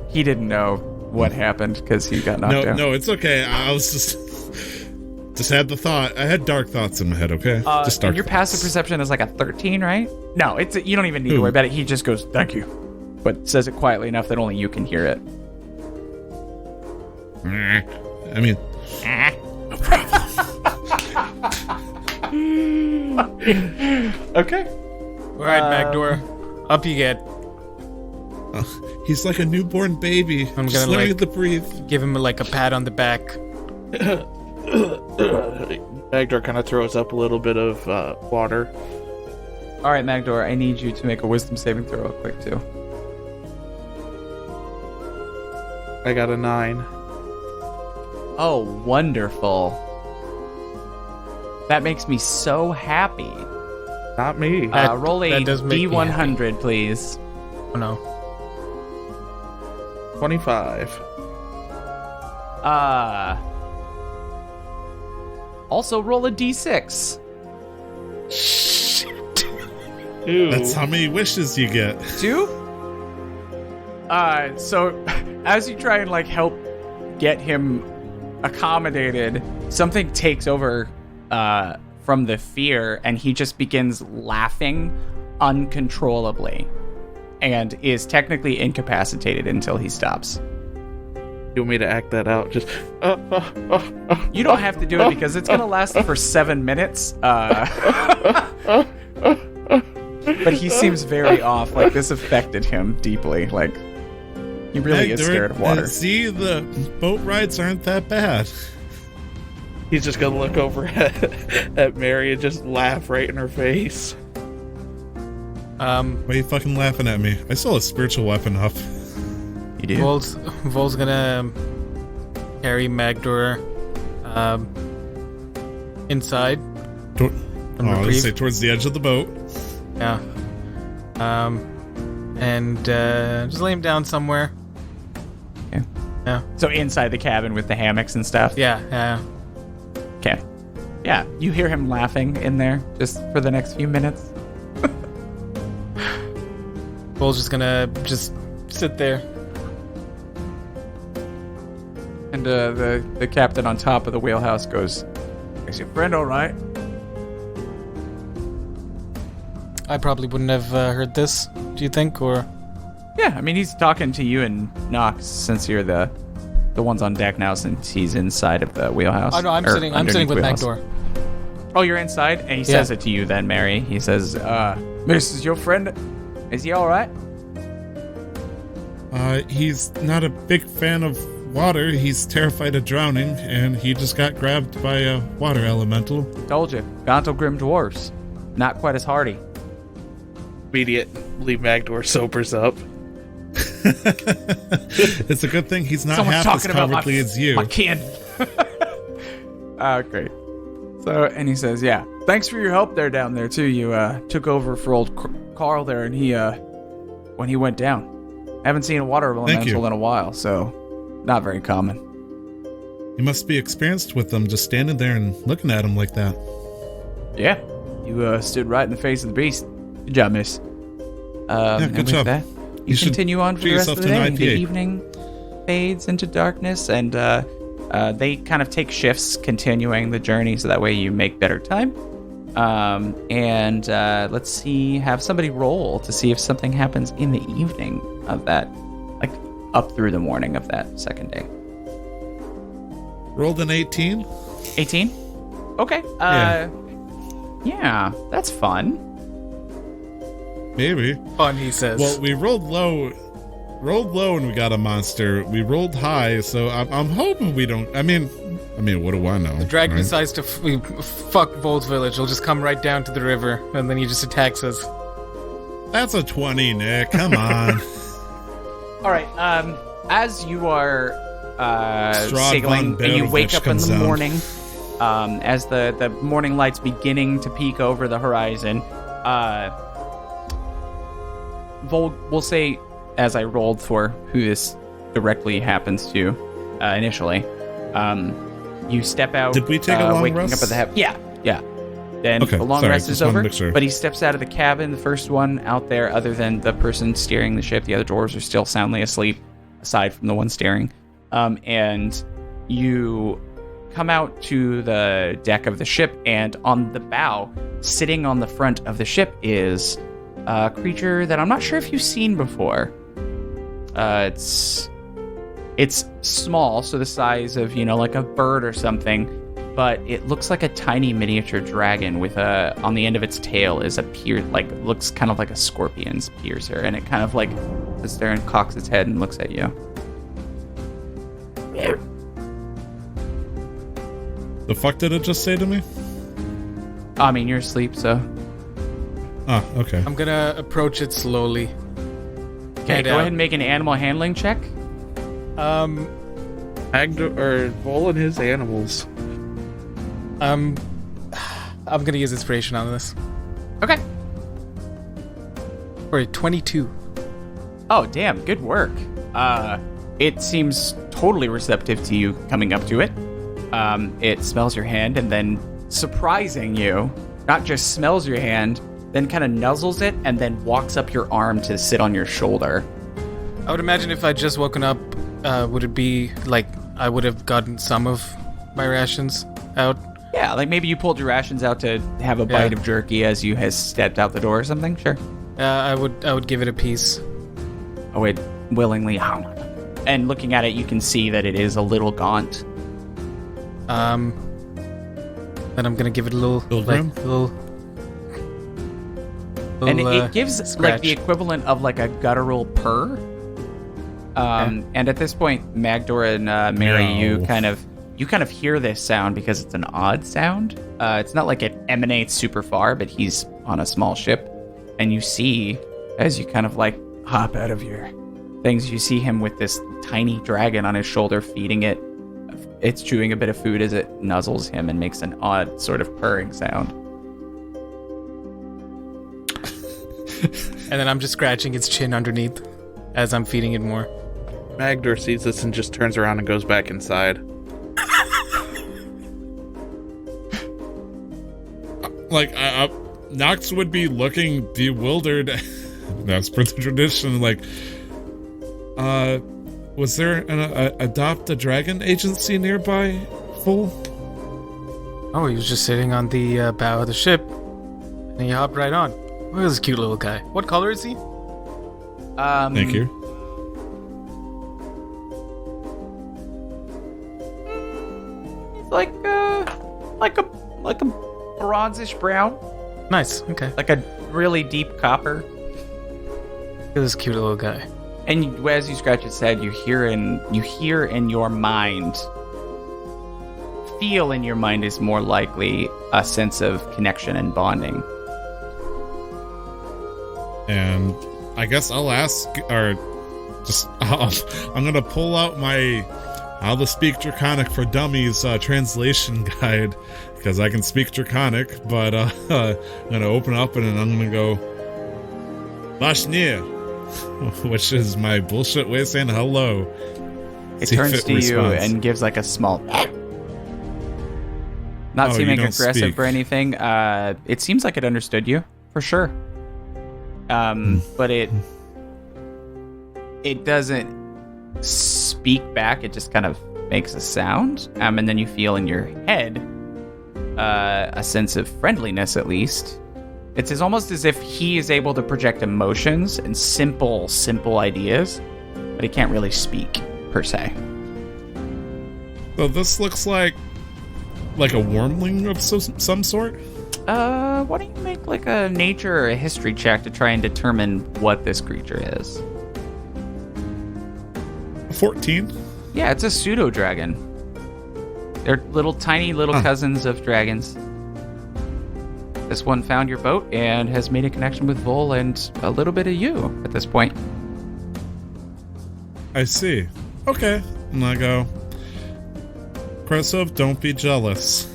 He didn't know what happened because he got knocked out. No, it's okay. I was just had the thought. I had dark thoughts in my head, okay? Just dark your thoughts. passive perception is like a 13, right? No, you don't even need to worry about it. He just goes, "Thank you," but says it quietly enough that only you can hear it. I mean, no problem. Okay. All right, Magdohr, up you get. He's like a newborn baby. I'm just gonna learning to breathe. Give him like a pat on the back. Magdohr kind of throws up a little bit of water. All right, Magdohr, I need you to make a wisdom saving throw real quick, too. I got a 9. Oh, wonderful. That makes me so happy. Not me. Roll a that does make me D100, please. Oh, no. 25. Also, roll a d6. Ew. That's how many wishes you get. 2? So as you try and like help get him accommodated, something takes over from the fear, and he just begins laughing uncontrollably and is technically incapacitated until he stops. You want me to act that out? Just You don't have to do it because it's gonna last for 7 minutes. But he seems very off. Like, this affected him deeply. Like, he really is scared of water. See, the boat rides aren't that bad. He's just gonna look over at Mary and just laugh right in her face. Why are you fucking laughing at me? I still have a spiritual weapon up. You do? Vol's gonna carry Magdohr inside. Let's say towards the edge of the boat. Yeah. And just lay him down somewhere. Okay. Yeah. So inside the cabin with the hammocks and stuff? Yeah. Okay. Yeah, you hear him laughing in there just for the next few minutes. Vol's just gonna sit there. And the captain on top of the wheelhouse goes, "Is your friend all right?" I probably wouldn't have heard this, do you think, or? Yeah, I mean, he's talking to you and Nox since you're the ones on deck now, since he's inside of the wheelhouse. Oh no, I'm sitting with Magdohr. Oh, you're inside? And he says it to you then, Mary. He says, "Miss, is your friend, is he all right?" He's not a big fan of water. He's terrified of drowning, and he just got grabbed by a water elemental. Told you, Gauntlegrim dwarfs. Not quite as hardy. Immediately, Magdohr sobers up. It's a good thing he's not Someone's half as talking about cowardly as you. my kid. Great. So, and he says, "Yeah, thanks for your help there down there too. You took over for old Carl there, and he when he went down. Haven't seen a water elemental in a while, so not very common." You must be experienced with them, just standing there and looking at him like that. Yeah, you stood right in the face of the beast. Good job, miss. Good job. That, you should continue on for treat the rest of yourself the to an day. The IPA. evening fades into darkness, and they kind of take shifts continuing the journey, so that way you make better time. And let's see, have somebody roll to see if something happens in the evening of that, like up through the morning of that second day. Rolled an 18. 18? Okay. Yeah, that's fun. Maybe. Fun, he says. Well, we rolled low and we got a monster. We rolled high, so I'm hoping we don't. I mean, what do I know? the dragon right? decides to fuck Vol's village. He'll just come right down to the river, and then he just attacks us. That's a 20, Nick. Come on. All right. As you are Strahd sailing von and you Berovich wake up in comes the down. morning, as the morning light's beginning to peek over the horizon, Vol will say, as I rolled for who this directly happens to initially, you step out. Did we take a long waking rest? up at the yeah. Then Okay, the long sorry, rest is just wanted to over, make sure. but he steps out of the cabin, the first one out there, other than the person steering the ship. The other dwarves are still soundly asleep, aside from the one steering. And you come out to the deck of the ship, and on the bow, sitting on the front of the ship, is a creature that I'm not sure if you've seen before. It's small, so the size of, like a bird or something, but it looks like a tiny miniature dragon with on the end of its tail is looks kind of like a scorpion's piercer, and it kind of like sits there and cocks its head and looks at you. The fuck did it just say to me? I mean, you're asleep, so. Ah, okay. I'm gonna approach it slowly. Okay, go ahead and make an animal handling check. Magdohr or Vol and his animals. I'm gonna use inspiration on this. Okay. For a 22. Oh, damn, good work. It seems totally receptive to you coming up to it. It smells your hand, and then, surprising you, not just smells your hand, then kind of nuzzles it, and then walks up your arm to sit on your shoulder. I would imagine if I'd just woken up, would it be like I would have gotten some of my rations out? Yeah, like maybe you pulled your rations out to have a bite of jerky as you has stepped out the door or something. Sure. I would give it a piece. Oh, it willingly. And looking at it, you can see that it is a little gaunt. Then I'm gonna give it a little, and it gives scratch. like the equivalent of like a guttural purr. And at this point, Magdohr and Mary, you kind of hear this sound because it's an odd sound. It's not like it emanates super far, but he's on a small ship, and you see as you kind of like hop out of your things, you see him with this tiny dragon on his shoulder, feeding it. It's chewing a bit of food as it nuzzles him and makes an odd sort of purring sound. And then I'm just scratching its chin underneath as I'm feeding it more. Magdohr sees this and just turns around and goes back inside. Like, Nox would be looking bewildered. That's per the tradition. Like, was there an Adopt a Dragon agency nearby, fool? Oh, he was just sitting on the bow of the ship, and he hopped right on. Look at this cute little guy. What color is he? Thank you. Like a bronzish brown, Nice. Okay. like a really deep copper. Look at this cute little guy. And as you scratch its head, you hear in your mind, feel in your mind is more likely a sense of connection and bonding. And I guess I'll ask, or just I'm gonna pull out my How to Speak Draconic for Dummies translation guide, because I can speak Draconic, but I'm gonna open up and I'm gonna go Vashnir, which is my bullshit way of saying hello. It See if turns to you responds. and gives like a small... Not Oh, seeming you don't aggressive speak. or anything. It seems like it understood you, for sure. But it doesn't speak back. It just kind of makes a sound. And then you feel in your head a sense of friendliness, at least. It's almost as if he is able to project emotions and simple ideas, but he can't really speak, per se. So this looks like a wormling of some sort? Why don't you make like a nature or a history check to try and determine what this creature is? 14? Yeah, it's a pseudo-dragon. They're tiny little cousins of dragons. This one found your boat and has made a connection with Vol and a little bit of you at this point. I see. Okay. And I go, Krasov, don't be jealous.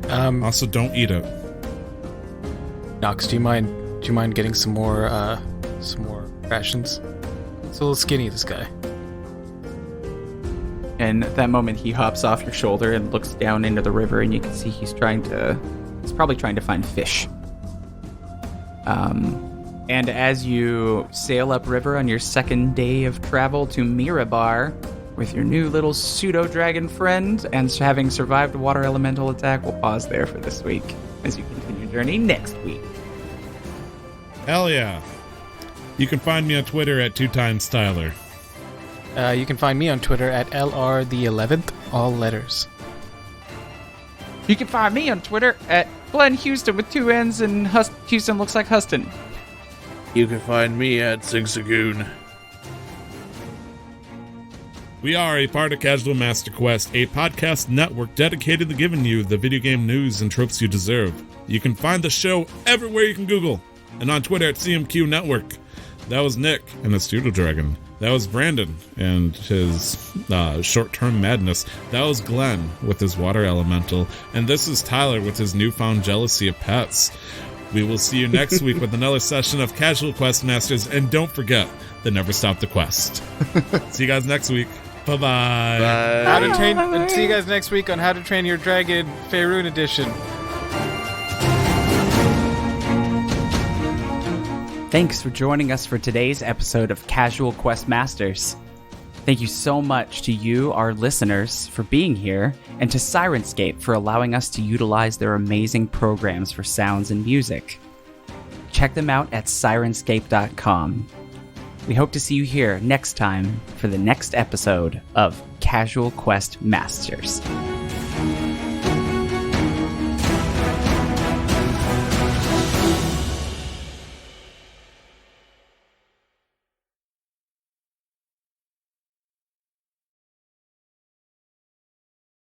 Also, don't eat it. Nox, do you mind getting some more rations? It's a little skinny, this guy. And at that moment, he hops off your shoulder and looks down into the river, and you can see he's probably trying to find fish. And as you sail upriver on your second day of travel to Mirabar with your new little pseudo-dragon friend and having survived a water elemental attack, we'll pause there for this week as you continue your journey next week. Hell yeah. You can find me on Twitter at 2timestyler. You can find me on Twitter at LR the11th, all letters. You can find me on Twitter at Glenn Houston with 2 N's and Houston looks like Huston. You can find me at Zigzagoon. We are a part of Casual Master Quest, a podcast network dedicated to giving you the video game news and tropes you deserve. You can find the show everywhere you can Google, and on Twitter at CMQ Network. That was Nick and his Pseudo Dragon. That was Brandon and his short-term madness. That was Glenn with his water elemental. And this is Tyler with his newfound jealousy of pets. We will see you next week with another session of Casual Quest Masters. And don't forget to never stop the quest. See you guys next week. Bye-bye. Bye. How to train. And see you guys next week on How to Train Your Dragon Faerun Edition. Thanks for joining us for today's episode of Casual Quest Masters. Thank you so much to you, our listeners, for being here, and to Sirenscape for allowing us to utilize their amazing programs for sounds and music. Check them out at Sirenscape.com. We hope to see you here next time for the next episode of Casual Quest Masters.